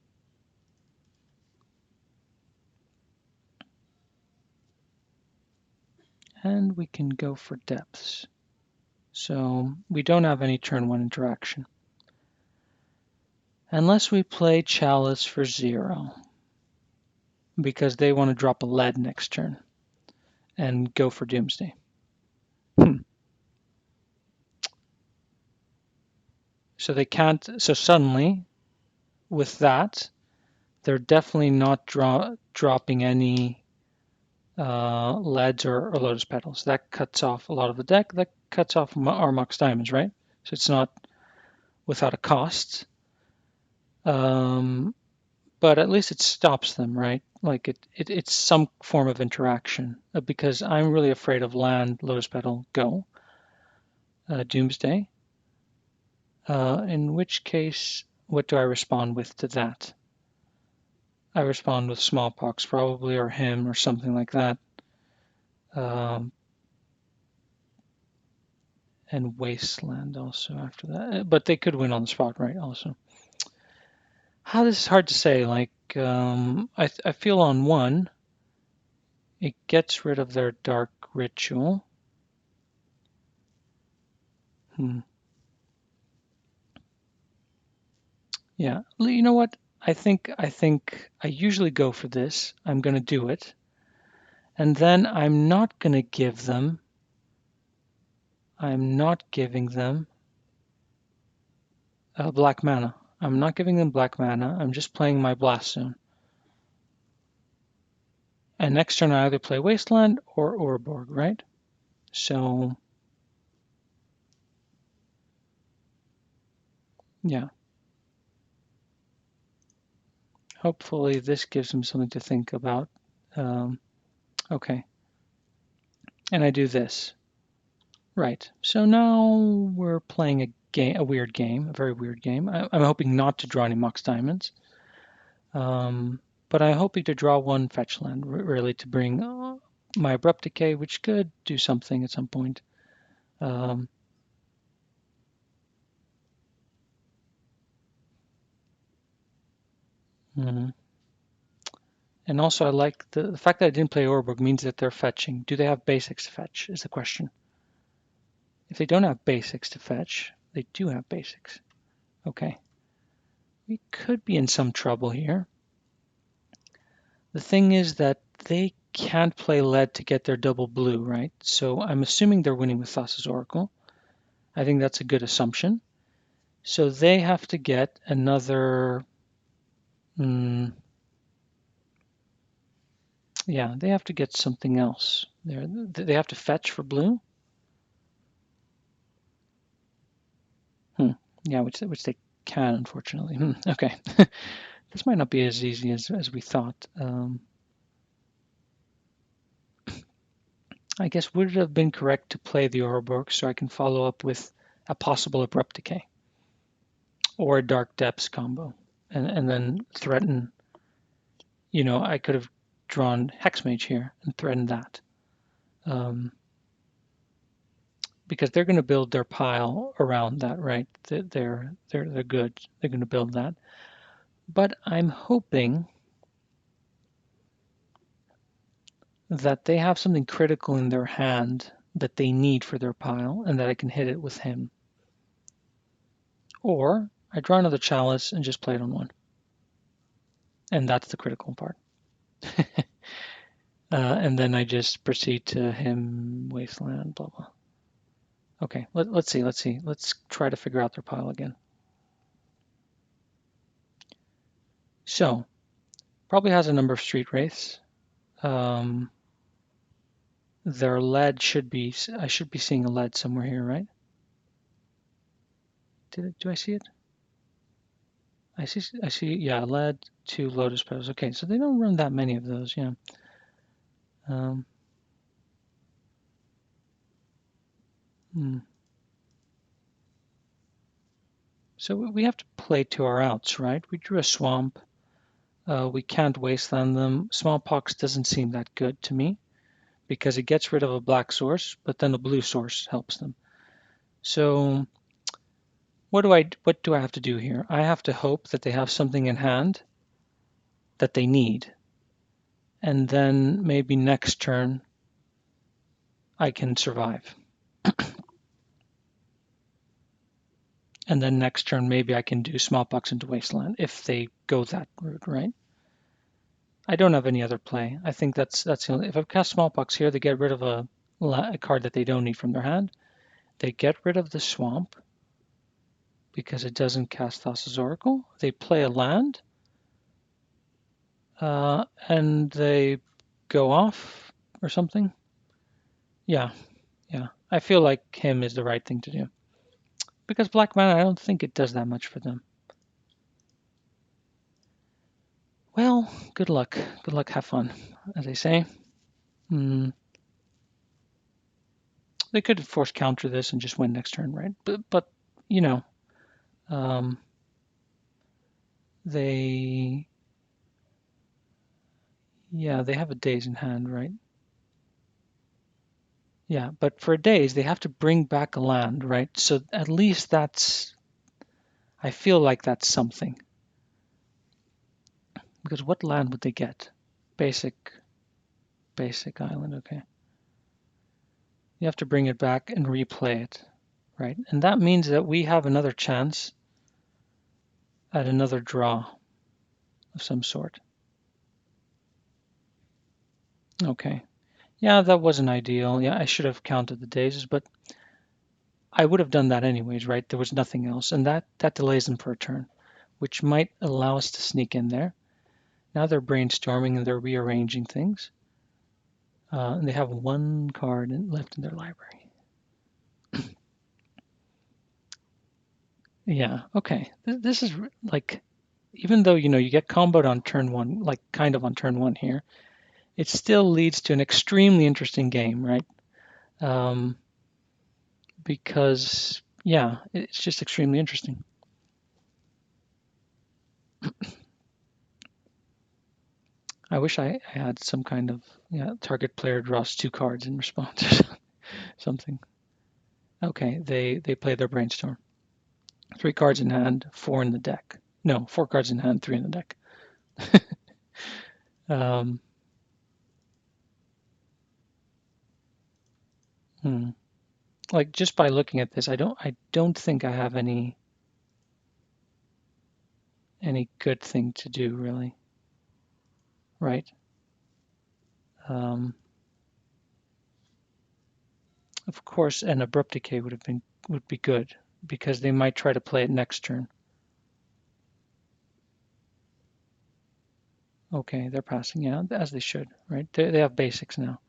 And we can go for depths. So we don't have any turn 1 interaction. Unless we play Chalice for 0. Because they want to drop a lead next turn and go for Doomsday. So they can't. So suddenly, with that, they're definitely not dropping any leads or lotus petals. That cuts off a lot of the deck. That cuts off our Mox Diamonds, right? So it's not without a cost. But at least it stops them, right? Like it's some form of interaction. Because I'm really afraid of land, Lotus Petal, go, Doomsday. In which case, what do I respond with to that? I respond with Smallpox, probably, or him, or something like that. And Wasteland also after that. But they could win on the spot, right? Also, how this is hard to say. Like, I feel on one, it gets rid of their Dark Ritual. Yeah, you know what? I think I usually go for this. I'm going to do it, and then I'm not going to give them. I'm not giving them black mana. I'm not giving them black mana. I'm just playing my Blast Zone. And next turn I either play Wasteland or Urborg, right? So yeah. Hopefully this gives them something to think about. Okay. And I do this. Right. So now we're playing a game, a weird game, a very weird game. I'm hoping not to draw any Mox Diamonds. But I'm hoping to draw one fetch land, really, to bring my Abrupt Decay, which could do something at some point. Mm-hmm. And also, I like the fact that I didn't play Orberg means that they're fetching. Do they have basics to fetch, is the question. If they don't have basics to fetch, they do have basics. Okay. We could be in some trouble here. The thing is that they can't play lead to get their double blue, right? So I'm assuming they're winning with Thassa's Oracle. I think that's a good assumption. So they have to get another... yeah, they have to get something else. They have to fetch for blue? Yeah, which they can, unfortunately. Okay. This might not be as easy as we thought. I guess would it have been correct to play the Ouroboros so I can follow up with a possible Abrupt Decay or a Dark Depths combo and then threaten, I could have drawn Hexmage here and threatened that. Because they're going to build their pile around that, right? They're good. They're going to build that. But I'm hoping that they have something critical in their hand that they need for their pile and that I can hit it with him. Or I draw another Chalice and just play it on one. And that's the critical part. And then I just proceed to him, Wasteland, blah, blah. Okay, let's see. Let's try to figure out their pile again. So, probably has a number of Street Wraiths. Their lead should be, I should be seeing a lead somewhere here, right? Do I see it? I see, yeah, lead, 2 Lotus Petals. Okay, so they don't run that many of those, yeah. So we have to play to our outs, right? We drew a swamp. We can't wasteland them. Smallpox doesn't seem that good to me because it gets rid of a black source, but then a blue source helps them. So what do I have to do here? I have to hope that they have something in hand that they need. And then maybe next turn I can survive. And then next turn maybe I can do Smallpox into Wasteland if they go that route, right? I don't have any other play. I think that's the only. If I cast Smallpox here, they get rid of a card that they don't need from their hand. They get rid of the swamp because it doesn't cast Thassa's Oracle. They play a land, and they go off or something. Yeah, Yeah, I feel like him is the right thing to do. Because black mana, I don't think it does that much for them. Well, good luck. Good luck, have fun, as they say. Hmm. They could force counter this and just win next turn, right? But you know, um, they yeah, they have a daze in hand, right? Yeah, but for days they have to bring back a land, right? So at least I feel like that's something. Because what land would they get? Basic basic island, okay. You have to bring it back and replay it, right? And that means that we have another chance at another draw of some sort. Okay. Yeah, that wasn't ideal. Yeah, I should have counted the days, but I would have done that anyways, right? There was nothing else, and that delays them for a turn, which might allow us to sneak in there. Now they're brainstorming and they're rearranging things, and they have one card left in their library. Yeah. Okay. This is like, even though you get comboed on turn one, like kind of on turn one here, it still leads to an extremely interesting game, right? Um, because yeah, it's just extremely interesting. I wish I had some kind of target player draws two cards in response or something. Okay, they play their brainstorm. Three cards in hand, four in the deck. No, four cards in hand, three in the deck. um, hmm. Like just by looking at this, I don't think I have any good thing to do really, right? Um, of course, an abrupt decay would be good because they might try to play it next turn. Okay, they're passing, yeah, as they should, right? They have basics now,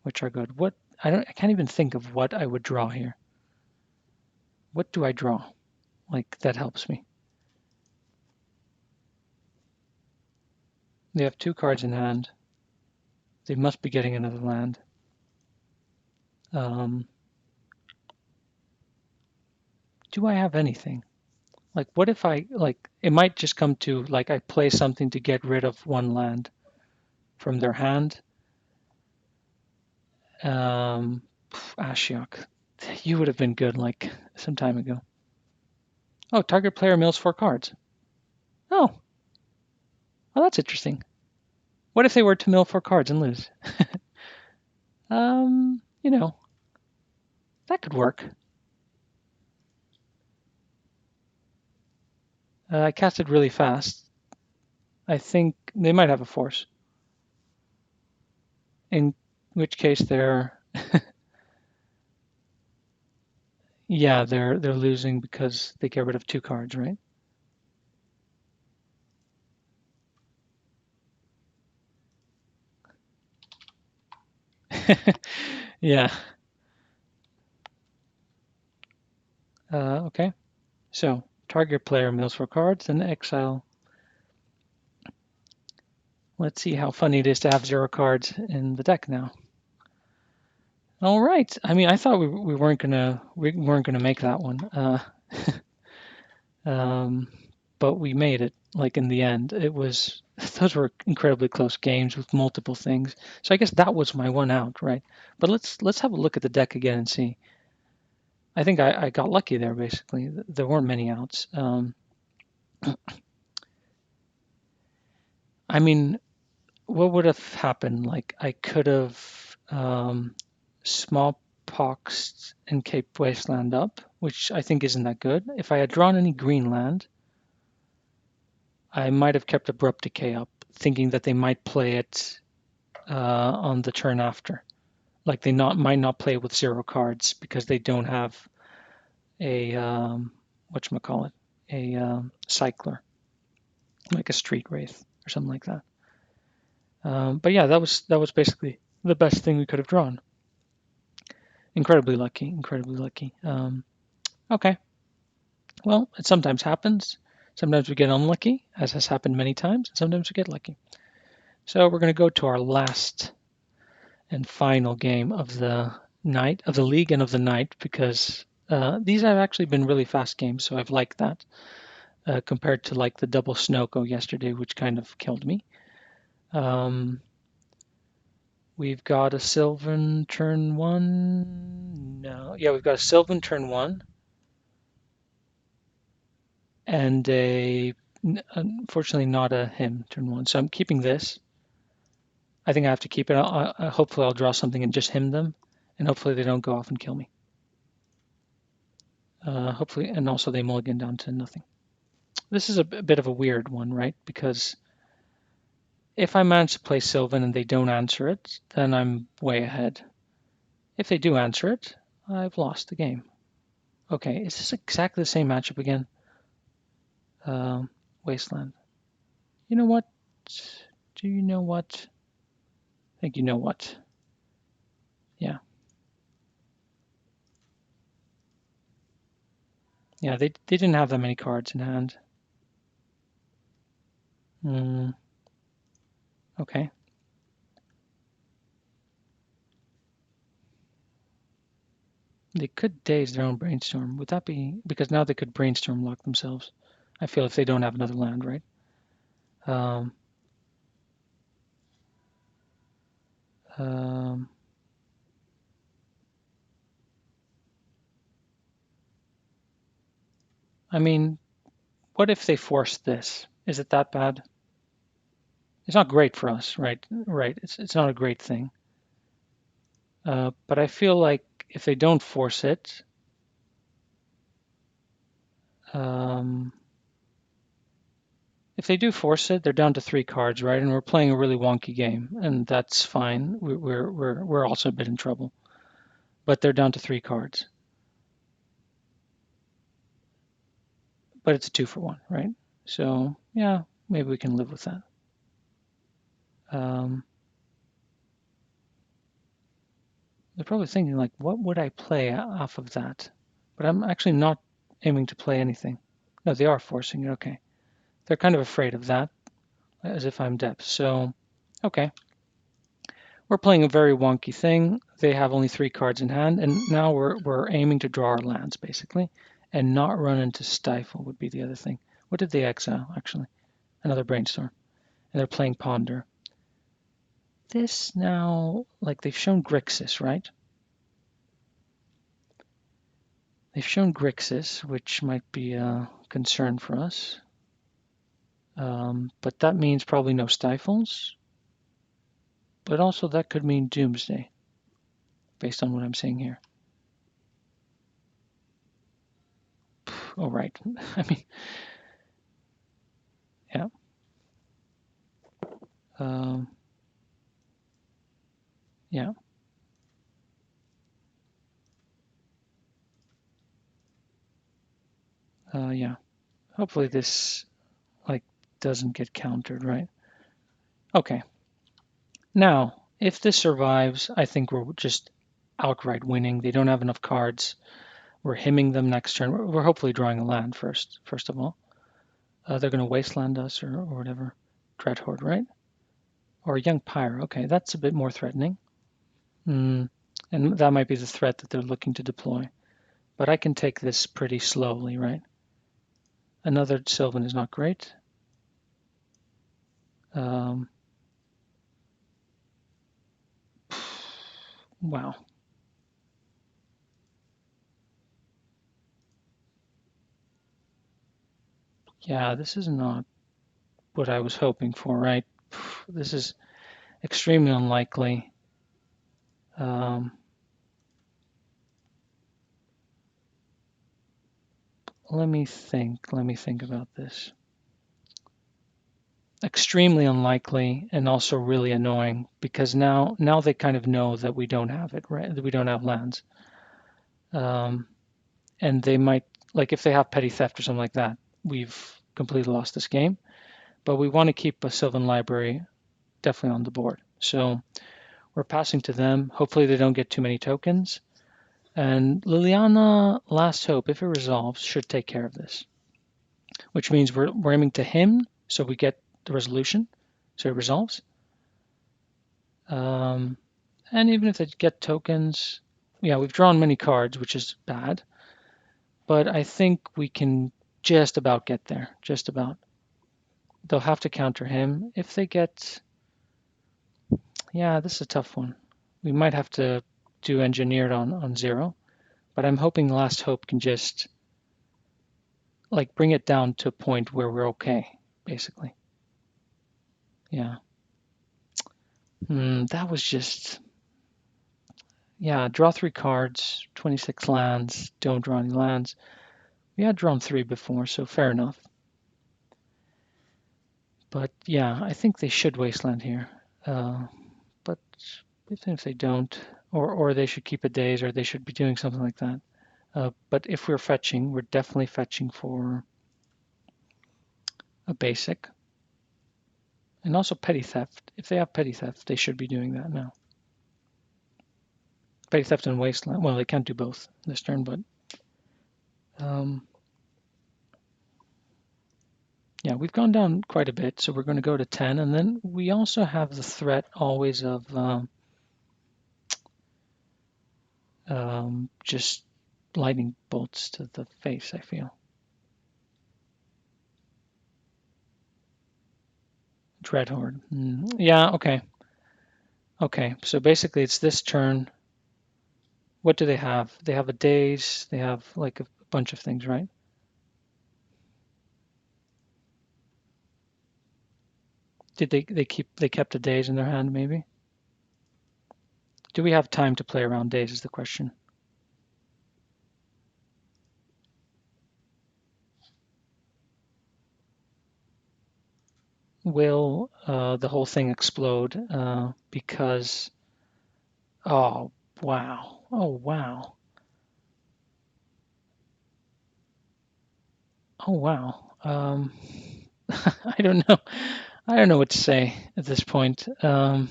which are good. What I can't even think of what I would draw here. What do I draw? Like that helps me. They have two cards in hand. They must be getting another land. Um, do I have anything? Like, what if it might just come to, like, I play something to get rid of one land from their hand. Um, Ashiok, you would have been good, like, some time ago. Oh, target player mills four cards. Oh, well, that's interesting. What if they were to mill four cards and lose? um, you know, that could work. I casted really fast. I think they might have a force. In which case they're yeah, they're losing because they get rid of two cards, right? Yeah. Okay. So target player mills four cards and exile. Let's see how funny it is to have zero cards in the deck now. All right. I mean, I thought we weren't gonna make that one. Um, but we made it. Like in the end, it was those were incredibly close games with multiple things. So I guess that was my one out, right? But let's have a look at the deck again and see. I think I got lucky there. Basically, there weren't many outs. I mean, what would have happened? Like I could have smallpoxed and Cape Wasteland up, which I think isn't that good. If I had drawn any green land, I might have kept Abrupt Decay up, thinking that they might play it on the turn after. Like they might not play with zero cards because they don't have a whatchamacallit, a cycler, like a street wraith or something like that. But yeah, that was basically the best thing we could have drawn. Incredibly lucky, incredibly lucky. Okay, well, it sometimes happens. Sometimes we get unlucky, as has happened many times, and sometimes we get lucky. So we're going to go to our last and final game of the night, of the league and of the night, because these have actually been really fast games, so I've liked that compared to like the double Snoko yesterday, which kind of killed me. We've got a Sylvan turn 1. No, yeah, we've got a Sylvan turn 1 and unfortunately not a him turn 1. So I'm keeping this. I think I have to keep it. Hopefully I'll draw something and just him them, and hopefully they don't go off and kill me. Hopefully, and also they mulligan down to nothing. This is a bit of a weird one, right? Because if I manage to play Sylvan and they don't answer it, then I'm way ahead. If they do answer it, I've lost the game. Okay, is this exactly the same matchup again? Wasteland. You know what? Do you know what? I think you know what. Yeah. Yeah, they didn't have that many cards in hand. Okay. They could daze their own brainstorm. Would that be because now they could brainstorm lock themselves? I feel if they don't have another land, right? Um, um, I mean, what if they force this? Is it that bad? It's not great for us, right? Right. It's not a great thing. But I feel like if they don't force it, if they do force it, they're down to 3 cards, right? And we're playing a really wonky game, and that's fine. We're also a bit in trouble, but they're down to 3 cards. But it's a 2-for-1, right? So yeah, maybe we can live with that. They're probably thinking like, what would I play off of that? But I'm actually not aiming to play anything. No, they are forcing it. Okay, they're kind of afraid of that, as if I'm depth. So, okay, we're playing a very wonky thing. They have only 3 cards in hand, and now we're aiming to draw our lands basically, and not run into Stifle would be the other thing. What did they exile actually? Another Brainstorm, and they're playing Ponder. This now, like they've shown Grixis, right? They've shown Grixis, which might be a concern for us. But that means probably no Stifles. But also that could mean Doomsday, based on what I'm seeing here. Oh, right. I mean, yeah. Yeah. Yeah. Hopefully this, like, doesn't get countered, right? Okay. Now, if this survives, I think we're just outright winning. They don't have enough cards. We're hemming them next turn. We're hopefully drawing a land first of all. They're going to wasteland us or whatever. Dreadhorde, right? Or Young Pyre. Okay, that's a bit more threatening. And that might be the threat that they're looking to deploy. But I can take this pretty slowly, right? Another Sylvan is not great. Wow. Yeah, this is not what I was hoping for, right? This is extremely unlikely. Let me think about this. Extremely unlikely and also really annoying because now they kind of know that we don't have it, right? That we don't have lands. And they might, like if they have petty theft or something like that, we've completely lost this game. But we want to keep a Sylvan Library definitely on the board. So we're passing to them. Hopefully they don't get too many tokens. And Liliana, Last Hope, if it resolves, should take care of this. Which means we're aiming to him, so we get the resolution, so it resolves. And even if they get tokens, yeah, we've drawn many cards, which is bad. But I think we can just about get there, just about. They'll have to counter him. If they get, yeah, this is a tough one. We might have to do engineered on 0, but I'm hoping Last Hope can just like bring it down to a point where we're okay, basically. Yeah. That was just, yeah, draw 3 cards, 26 lands, don't draw any lands. We had drawn 3 before, so fair enough. But yeah, I think they should wasteland here. But even if they don't, or they should keep a daze, or they should be doing something like that. But if we're fetching, we're definitely fetching for a basic. And also petty theft. If they have petty theft, they should be doing that now. Petty theft and wasteland. Well, they can't do both this turn, but yeah, we've gone down quite a bit, so we're going to go to 10, and then we also have the threat always of just lightning bolts to the face, I feel. Dreadhorde. Yeah, okay. Okay, so basically it's this turn. What do they have? They have a daze. They have like a bunch of things, right? Did they kept a daze in their hand, maybe? Do we have time to play around daze is the question. Will the whole thing explode because, oh, wow. Oh, wow. Oh, wow. I don't know. I don't know what to say at this point. I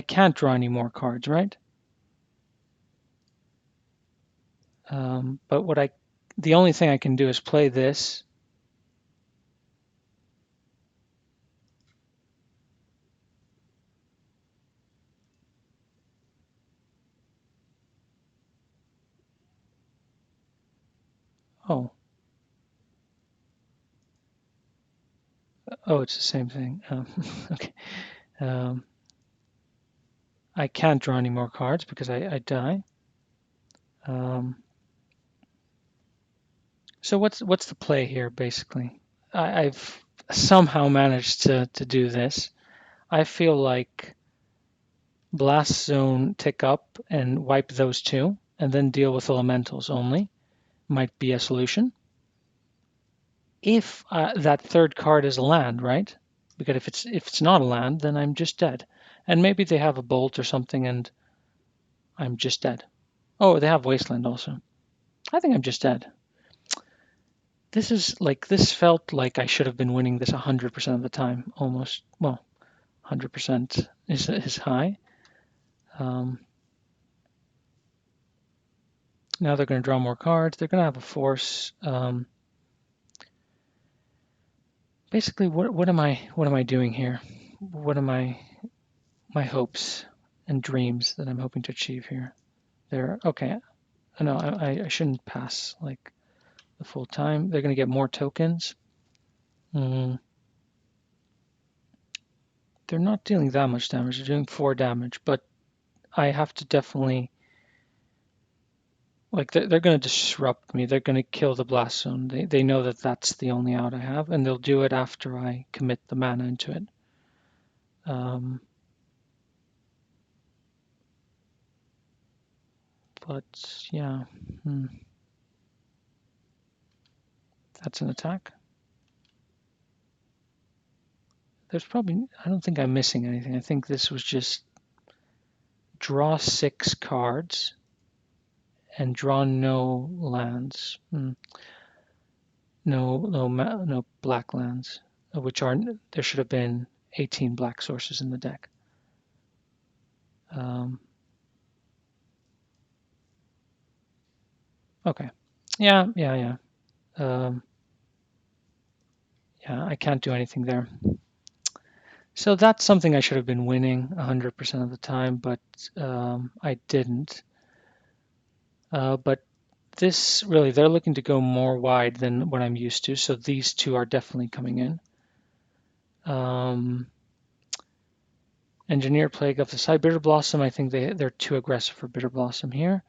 can't draw any more cards, right? But the only thing I can do is play this. Oh, it's the same thing. Okay. I can't draw any more cards because I die. So what's the play here, basically? I've somehow managed to do this. I feel like Blast Zone tick up and wipe those 2, and then deal with elementals only might be a solution. If that third card is a land, right? Because if it's not a land, then I'm just dead. And maybe they have a bolt or something, and I'm just dead. Oh, they have wasteland also. I think I'm just dead. This felt like I should have been winning this 100% of the time, almost. Well, 100% is high. Now they're going to draw more cards. They're going to have a force. Basically, what am I doing here? What am my hopes and dreams that I'm hoping to achieve here? They're okay. No, I shouldn't pass like the full time. They're going to get more tokens. They're not dealing that much damage. They're doing 4 damage, but I have to definitely, like, they're going to disrupt me. They're going to kill the blast zone. They know that that's the only out I have, and they'll do it after I commit the mana into it. But yeah, that's an attack. There's probably, I don't think I'm missing anything. I think this was just draw 6 cards and draw no lands. No black lands. which are, there should have been 18 black sources in the deck. Okay. Yeah. Yeah, I can't do anything there. So that's something I should have been winning 100% of the time, but I didn't. But this really, they're looking to go more wide than what I'm used to, so these two are definitely coming in. Engineer Plague of the side. Bitter Blossom, I think they're too aggressive for Bitter Blossom here.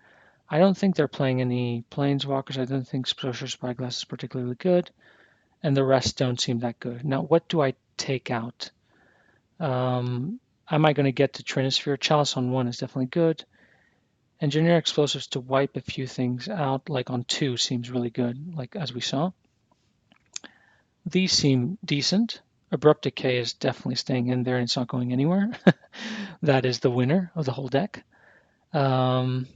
I don't think they're playing any Planeswalkers. I don't think Social Spyglass is particularly good, and the rest don't seem that good. Now, what do I take out? Am I going to get to Trinisphere? Chalice on 1 is definitely good. Engineer Explosives to wipe a few things out, like on 2 seems really good, like as we saw. These seem decent. Abrupt Decay is definitely staying in there and it's not going anywhere. That is the winner of the whole deck. Him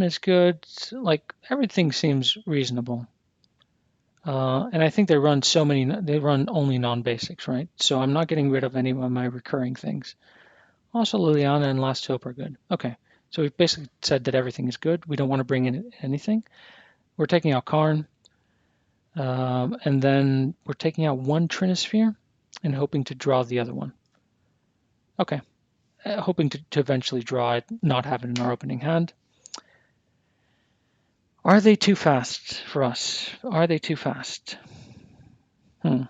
is good. Like everything seems reasonable. And I think they run only non-basics, right? So I'm not getting rid of any of my recurring things. Also, Liliana and Last Hope are good. Okay, so we've basically said that everything is good. We don't want to bring in anything. We're taking out Karn. And then we're taking out one Trinisphere and hoping to draw the other one. Okay. Hoping to eventually draw it, not have it in our opening hand. Are they too fast for us? Are they too fast? I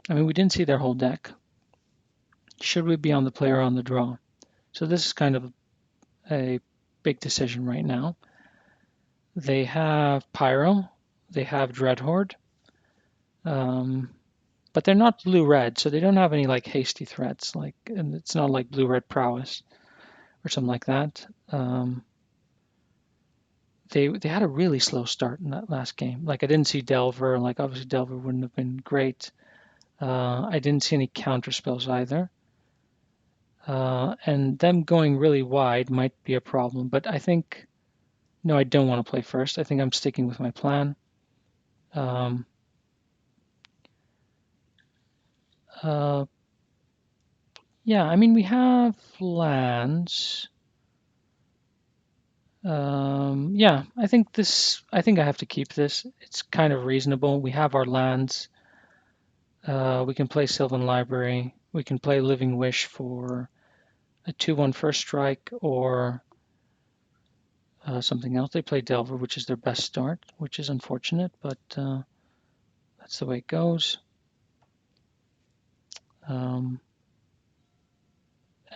mean, we didn't see their whole deck. Should we be on the play or on the draw? So this is kind of a big decision right now. They have Pyro. They have Dreadhorde. But they're not blue-red, so they don't have any like hasty threats. And it's not like blue-red prowess or something like that. They had a really slow start in that last game. Like I didn't see Delver. Like obviously Delver wouldn't have been great. I didn't see any counter spells either. And them going really wide might be a problem. But I think no, I don't want to play first. I think I'm sticking with my plan. Yeah, I mean, we have lands. Yeah, I think I have to keep this. It's kind of reasonable. We have our lands. We can play Sylvan Library. We can play Living Wish for a 2/1 first strike or something else. They play Delver, which is their best start, which is unfortunate, but that's the way it goes.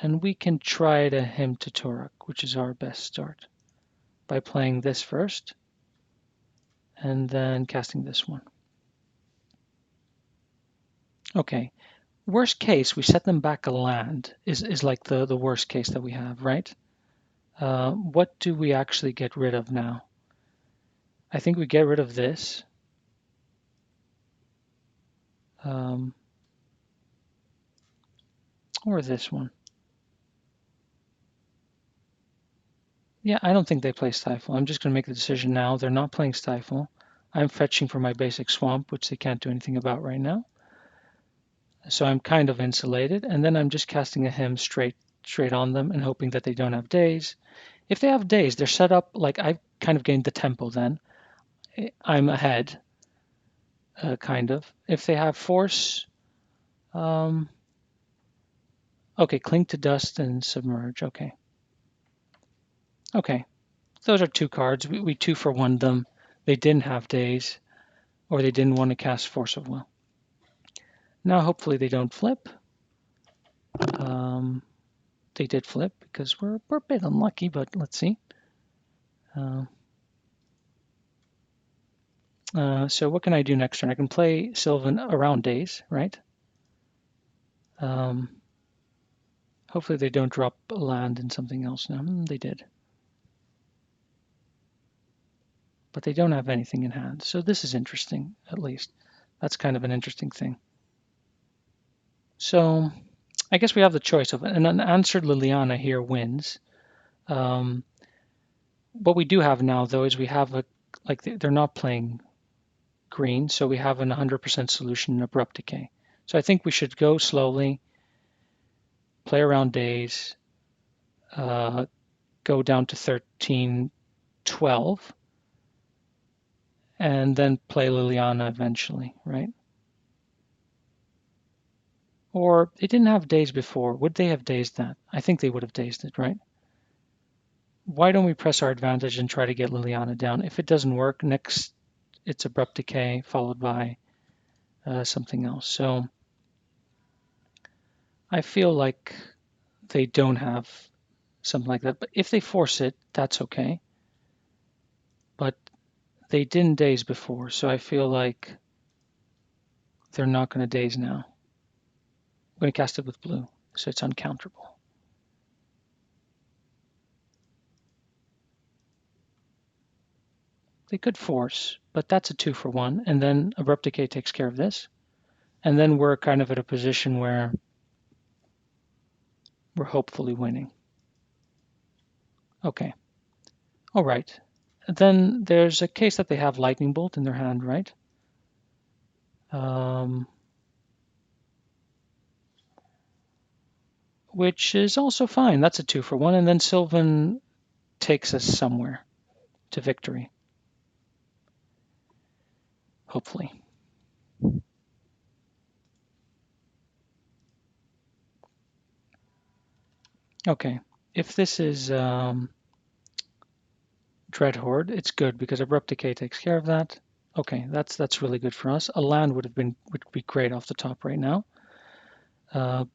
And we can try to Hymn to Toruk, which is our best start, by playing this first and then casting this one. Okay. Worst case, we set them back a land is like the worst case that we have, right? What do we actually get rid of now? I think we get rid of this. Or this one. Yeah, I don't think they play Stifle. I'm just going to make the decision now. They're not playing Stifle. I'm fetching for my basic Swamp, which they can't do anything about right now. So I'm kind of insulated. And then I'm just casting a Hymn straight on them and hoping that they don't have days. If they have days, they're set up like I've kind of gained the tempo then. I'm ahead, kind of. If they have Force, okay, Cling to Dust and Submerge, okay. Okay, those are two cards. We 2-for-1 them. They didn't have days, or they didn't want to cast Force of Will. Now hopefully they don't flip. They did flip because we're a bit unlucky, but let's see. So what can I do next turn? I can play Sylvan around days, right? Hopefully they don't drop land in something else now. They did. But they don't have anything in hand. So this is interesting, at least. That's kind of an interesting thing. So I guess we have the choice of an unanswered Liliana here wins. What we do have now, though, is we have they're not playing green, so we have an 100% solution in Abrupt Decay. So I think we should go slowly, play around days, go down to 13, 12, and then play Liliana eventually, right? Or they didn't have days before. Would they have dazed that? I think they would have dazed it, right? Why don't we press our advantage and try to get Liliana down? If it doesn't work, next it's Abrupt Decay followed by something else. So I feel like they don't have something like that. But if they force it, that's okay. But they didn't daze before, so I feel like they're not going to daze now. I'm going to cast it with blue, so it's uncounterable. They could force, but that's a 2-for-1, and then Abrupt Decay takes care of this. And then we're kind of at a position where we're hopefully winning. Okay. All right. Then there's a case that they have Lightning Bolt in their hand, right? Which is also fine. That's a 2-for-1, and then Sylvan takes us somewhere to victory. Hopefully. Okay. If this is Dreadhorde, it's good because Abrupt Decay takes care of that. Okay, that's really good for us. A land would be great off the top right now,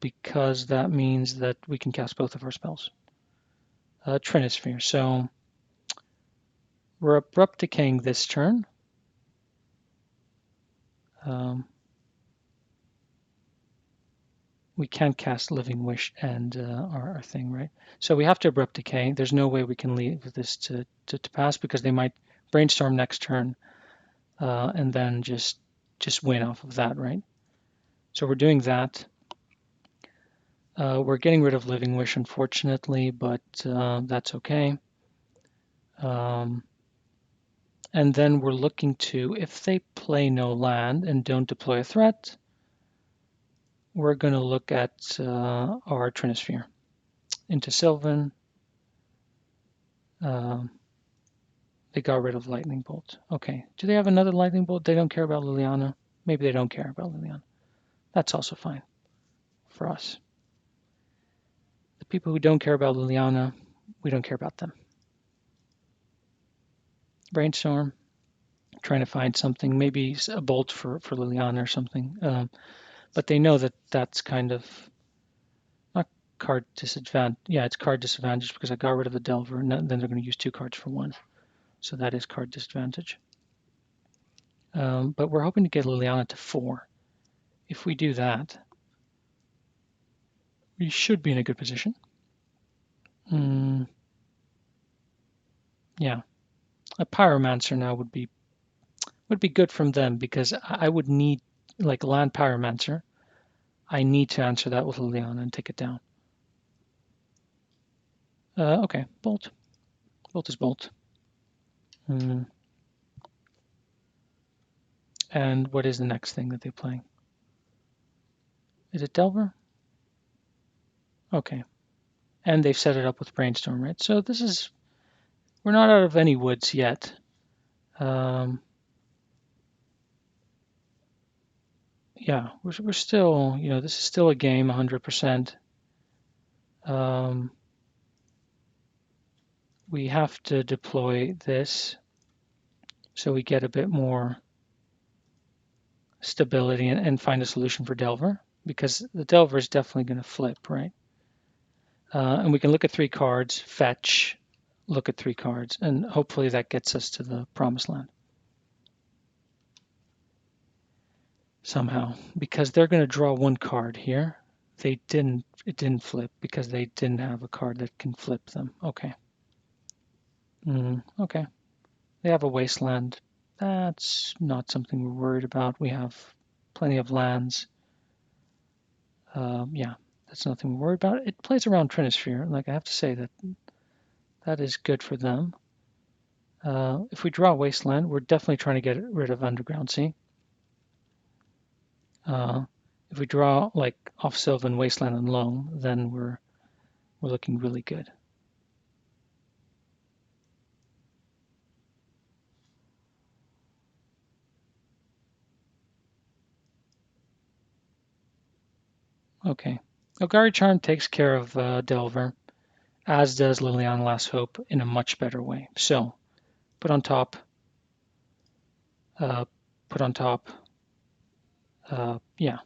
because that means that we can cast both of our spells. Trinisphere. So we're Abrupt Decaying this turn. We can't cast Living Wish and our thing, right? So we have to Abrupt Decay. There's no way we can leave this to pass because they might Brainstorm next turn and then just win off of that, right? So we're doing that. We're getting rid of Living Wish, unfortunately, but that's okay. And then we're looking to, if they play no land and don't deploy a threat, we're going to look at our Trinisphere into Sylvan. They got rid of Lightning Bolt. Okay. Do they have another Lightning Bolt? They don't care about Liliana. Maybe they don't care about Liliana. That's also fine for us. The people who don't care about Liliana, we don't care about them. Brainstorm, trying to find something, maybe a bolt for Liliana or something. But they know that that's kind of not card disadvantage. Yeah, it's card disadvantage because I got rid of the Delver, and then they're going to use 2 cards for 1. So that is card disadvantage. But we're hoping to get Liliana to 4. If we do that, we should be in a good position. Yeah, a Pyromancer now would be good from them because I would need like land Pyromancer. I need to answer that with Liliana and take it down. Okay, Bolt. Bolt is Bolt. And what is the next thing that they're playing? Is it Delver? Okay. And they've set it up with Brainstorm, right? So this is, we're not out of any woods yet. Yeah, we're still, this is still a game, 100%. We have to deploy this so we get a bit more stability and find a solution for Delver, because the Delver is definitely going to flip, right? And we can look at 3 cards, fetch, look at 3 cards, and hopefully that gets us to the Promised Land. Somehow, because they're going to draw 1 card here. It didn't flip because they didn't have a card that can flip them. Okay. Okay. They have a wasteland. That's not something we're worried about. We have plenty of lands. Yeah, that's nothing we're worried about. It plays around Trinisphere. Like, I have to say that is good for them. If we draw Wasteland, we're definitely trying to get rid of Underground Sea. If we draw like off Sylvan, Wasteland, and Loam, then we're looking really good. Okay. Ogari Charm takes care of Delver, as does Liliana Last Hope in a much better way. So, put on top, put on top, yeah.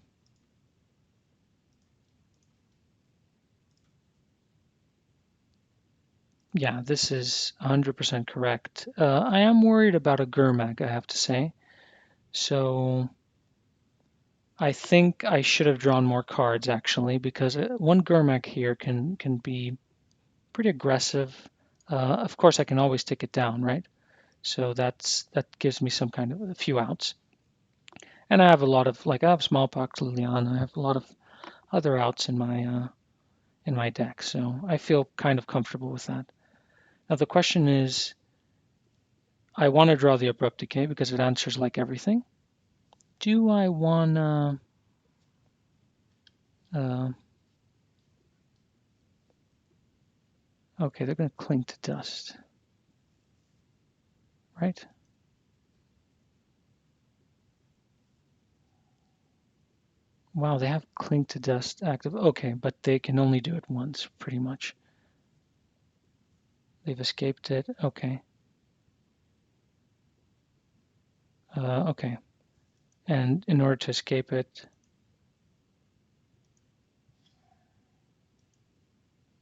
Yeah, this is 100% correct. I am worried about a Gurmag, I have to say. So I think I should have drawn more cards actually, because one Gurmag here can be pretty aggressive. Of course, I can always take it down, right? So that gives me some kind of a few outs. And I have a lot of I have Smallpox, Liliana. I have a lot of other outs in my deck, so I feel kind of comfortable with that. Now the question is, I want to draw the Abrupt Decay because it answers like everything. Do I want to... okay, they're going to cling to dust, right? Wow, they have cling to dust active. Okay, but they can only do it once, pretty much. They've escaped it. Okay. Okay. And in order to escape it,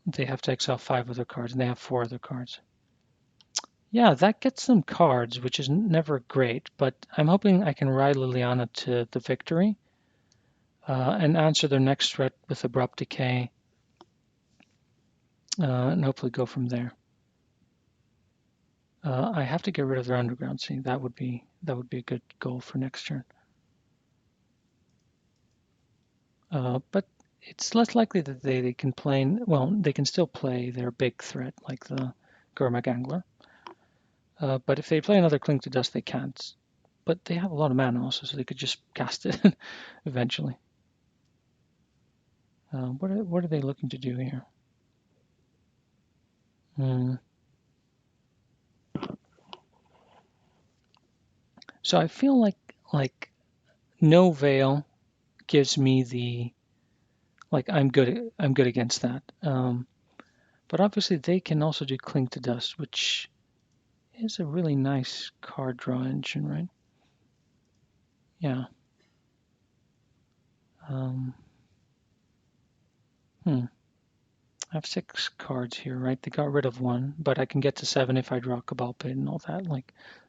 they have to exile 5 other cards, and they have 4 other cards. Yeah, that gets them cards, which is never great, but I'm hoping I can ride Liliana to the victory and answer their next threat with Abrupt Decay, and hopefully go from there. I have to get rid of their Underground Sea. That would be a good goal for next turn. But it's less likely that they can play. Well, they can still play their big threat like the Gurmag Angler. But if they play another Cling to Dust, they can't. But they have a lot of mana also, so they could just cast it eventually. What are they looking to do here? So I feel like no Veil gives me the I'm good against that. But obviously they can also do Cling to Dust, which is a really nice card draw engine, right? Yeah. I have 6 cards here, right? They got rid of 1, but I can get to 7 if I draw Cabal Pit and all that.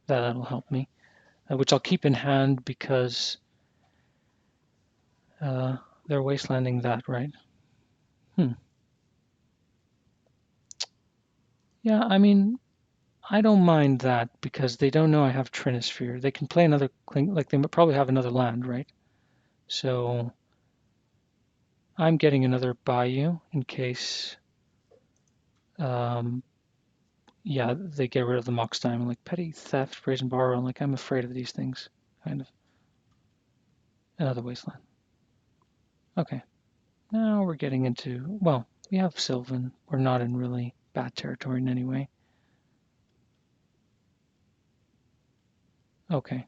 That'll help me, which I'll keep in hand because they're wastelanding that, right? Yeah, I mean, I don't mind that because they don't know I have Trinisphere. They can play another Cling, they probably have another land, right? So I'm getting another Bayou in case, yeah, they get rid of the Mox Diamond, like Petty Theft, Brazen Borrow, and I'm afraid of these things, kind of. Another Wasteland. Okay, now we're getting into, well, we have Sylvan. We're not in really bad territory in any way. Okay.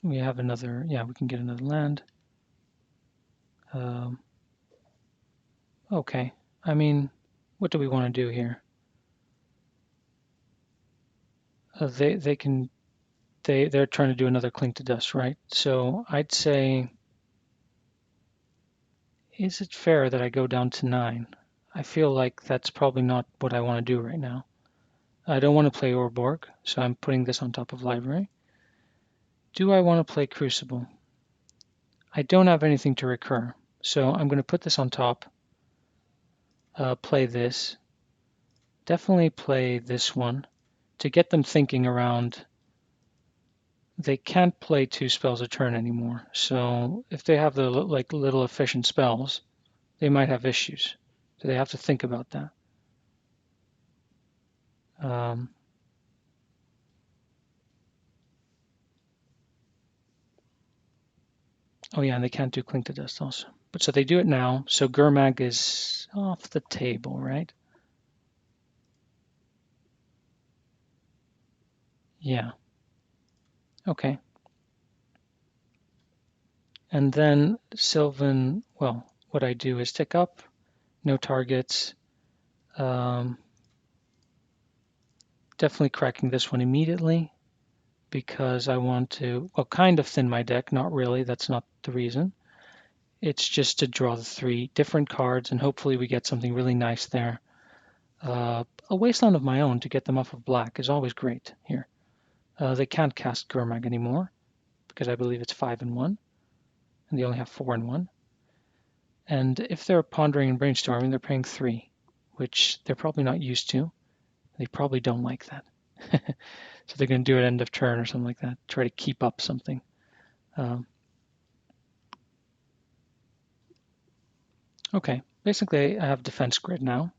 We have another, yeah, we can get another land. Okay, I mean, what do we want to do here? They're trying to do another Cling to Dust, right? So I'd say, is it fair that I go down to 9? I feel like that's probably not what I want to do right now. I don't want to play Orborg, so I'm putting this on top of Library. Do I want to play Crucible? I don't have anything to recur, so I'm going to put this on top, play this, definitely play this one to get them thinking around. They can't play 2 spells a turn anymore, so if they have the little efficient spells, they might have issues. So they have to think about that. Oh yeah, and they can't do Cling to Dust also. But so they do it now. So Gurmag is off the table, right? Yeah. Okay. And then Sylvan, well, what I do is tick up, no targets. Definitely cracking this one immediately because I want to, well, kind of thin my deck. Not really. That's not the reason. It's just to draw the 3 different cards, and hopefully we get something really nice there. A Wasteland of my own to get them off of black is always great here. They can't cast Gurmag anymore because I believe it's 5 and 1, and they only have 4 and 1. And if they're pondering and brainstorming, they're paying 3, which they're probably not used to. They probably don't like that. So they're going to do it end of turn or something like that, try to keep up something. Okay, basically I have defense grid now.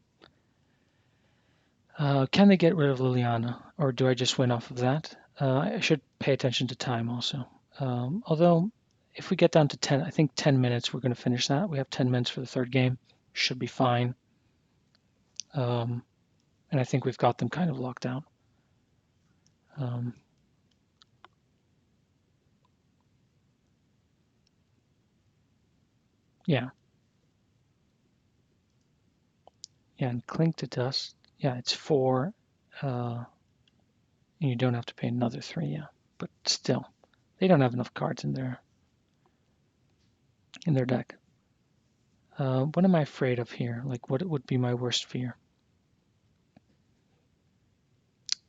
Can they get rid of Liliana, or do I just win off of that? I should pay attention to time also. Although, if we get down to 10, I think 10 minutes, we're going to finish that. We have 10 minutes for the third game. Should be fine. And I think we've got them kind of locked out. Yeah. Yeah, and Cling to Dust. Yeah, it's 4. And you don't have to pay another 3, yeah. But still, they don't have enough cards in their deck. What am I afraid of here? Like, what would be my worst fear?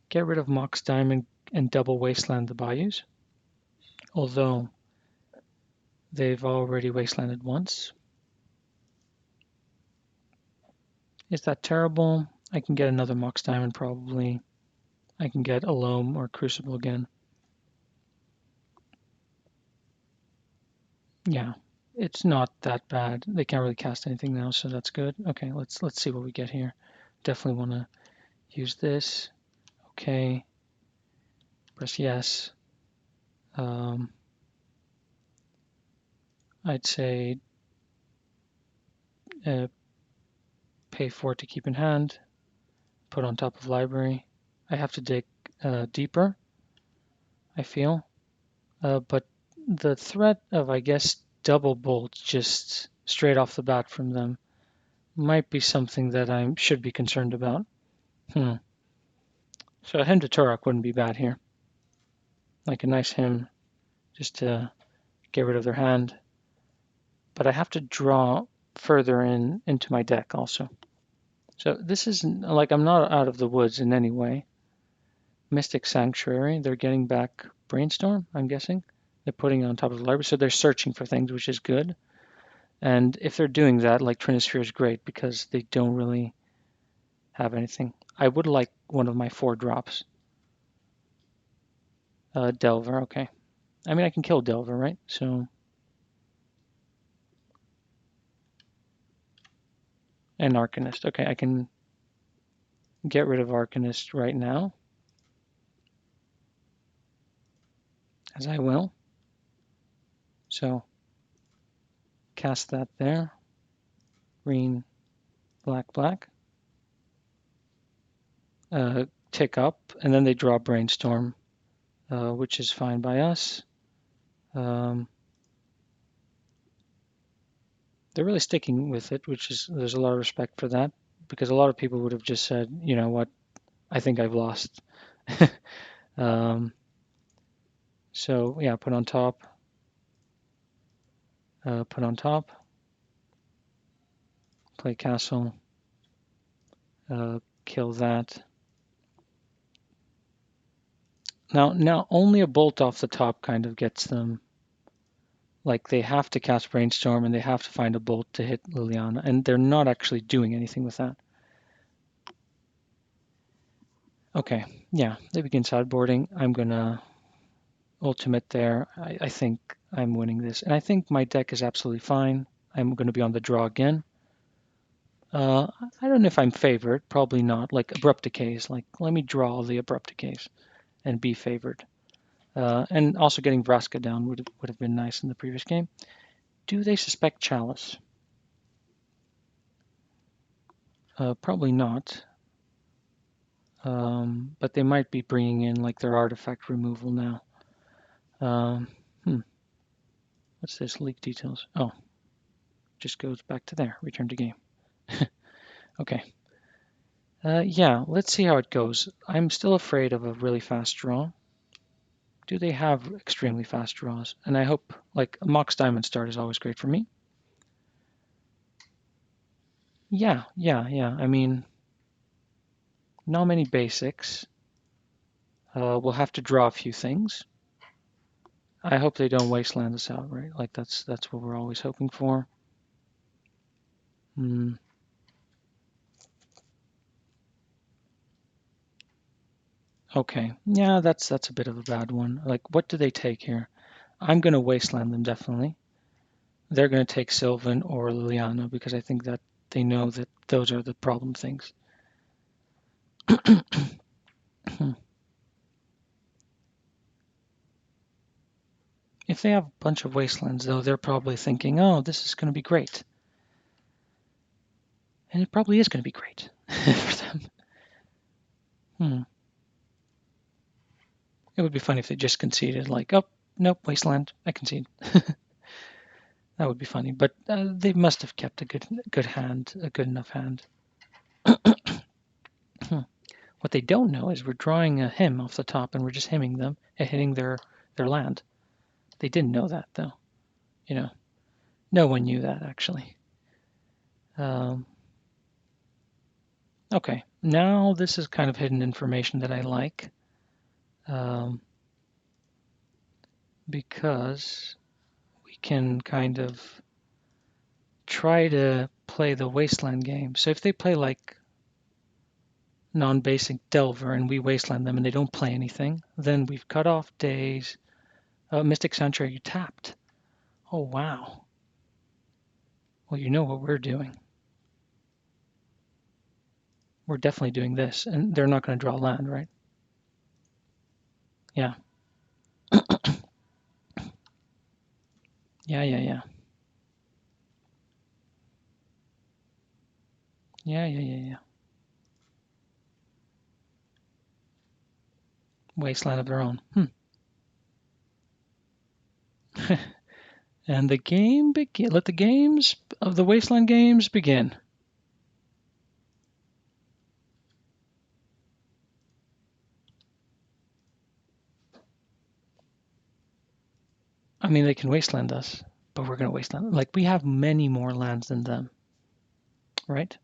Get rid of Mox Diamond and double Wasteland the Bayous. Although they've already Wastelanded once. Is that terrible? I can get another Mox Diamond probably. I can get a Loam or Crucible again. Yeah, it's not that bad. They can't really cast anything now, so that's good. Okay, let's see what we get here. Definitely want to use this. Okay. Press yes. I'd say pay 4 to keep in hand. Put on top of library. I have to dig deeper, I feel. But the threat of, I guess, double bolts just straight off the bat from them might be something that I should be concerned about. So a hymn to Turok wouldn't be bad here. Like a nice hymn just to get rid of their hand. But I have to draw further into my deck also. So this isn't like I'm not out of the woods in any way. Mystic Sanctuary, they're getting back Brainstorm, I'm guessing. They're putting it on top of the library, so they're searching for things, which is good. And if they're doing that, like Trinisphere is great because they don't really have anything. I would like one of my 4 drops. Delver, okay. I mean, I can kill Delver, right? So, and Arcanist. Okay, I can get rid of Arcanist right now, as I will. So, cast that there. Green, black, black. Tick up, and then they draw Brainstorm, which is fine by us. They're really sticking with it, which is, there's a lot of respect for that, because a lot of people would have just said, you know what, I think I've lost. So yeah, put on top, play castle, kill that. Now only a bolt off the top kind of gets them. Like they have to cast Brainstorm and they have to find a bolt to hit Liliana, and they're not actually doing anything with that. Okay, yeah, they begin sideboarding. I'm gonna ultimate there. I think I'm winning this, and I think my deck is absolutely fine. I'm going to be on the draw again. I don't know if I'm favored, probably not. Like abrupt decays, like let me draw the abrupt decays and be favored. And also getting Vraska down would have been nice in the previous game. Do they suspect Chalice? Probably not. But they might be bringing in like their artifact removal now. Um, What's this? Leak details. Oh, just goes back to there. Return to game. Okay. Yeah, let's see how it goes. I'm still afraid of a really fast draw. Do they have extremely fast draws? And I hope, like, a Mox Diamond start is always great for me. Yeah. I mean, not many basics. We'll have to draw a few things. I hope they don't wasteland us out, right? Like, that's what we're always hoping for. Okay. Yeah, that's a bit of a bad one. Like, what do they take here? I'm going to wasteland them, definitely. They're going to take Sylvan or Liliana because I think that they know that those are the problem things. If they have a bunch of wastelands, though, they're probably thinking, oh, this is going to be great. And it probably is going to be great for them. It would be funny if they just conceded, like, oh, nope, wasteland, I concede. That would be funny, but they must have kept a good hand, a good enough hand. What they don't know is we're drawing a hymn off the top and we're just hymning them and hitting their land. They didn't know that, though. You know, no one knew that, actually. Okay, now this is kind of hidden information that I like. Because we can kind of try to play the Wasteland game. So if they play like non-basic Delver and we Wasteland them and they don't play anything, then we've cut off days. Mystic Sanctuary, you tapped. Oh, wow. Well, you know what we're doing. We're definitely doing this, and they're not going to draw land, right? Yeah. Yeah. Wasteland of their own. And the game begin. Let the games of the Wasteland games begin. I mean, they can wasteland us, but we're going to wasteland. Like, we have many more lands than them, right?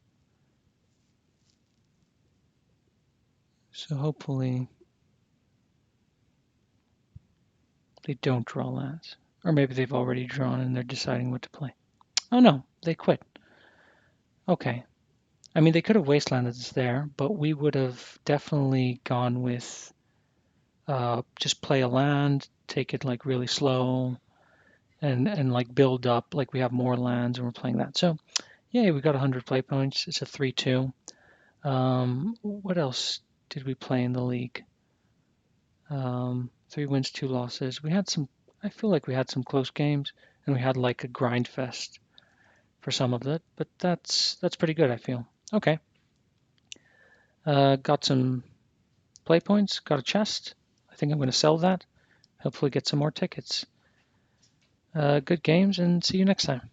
So hopefully they don't draw lands. Or maybe they've already drawn and they're deciding what to play. Oh no, they quit. Okay. I mean, they could have wastelanded us there, but we would have definitely gone with just play a land, take it like really slow, and like build up like we have more lands and we're playing that. So yeah, we got 100 play points. It's a 3-2. What else did we play in the league? 3 wins, 2 losses. We had some. I feel like we had some close games, and we had like a grind fest for some of it. But that's pretty good, I feel. Okay. Got some play points. Got a chest. I think I'm going to sell that. Hopefully get some more tickets. Good games, and see you next time.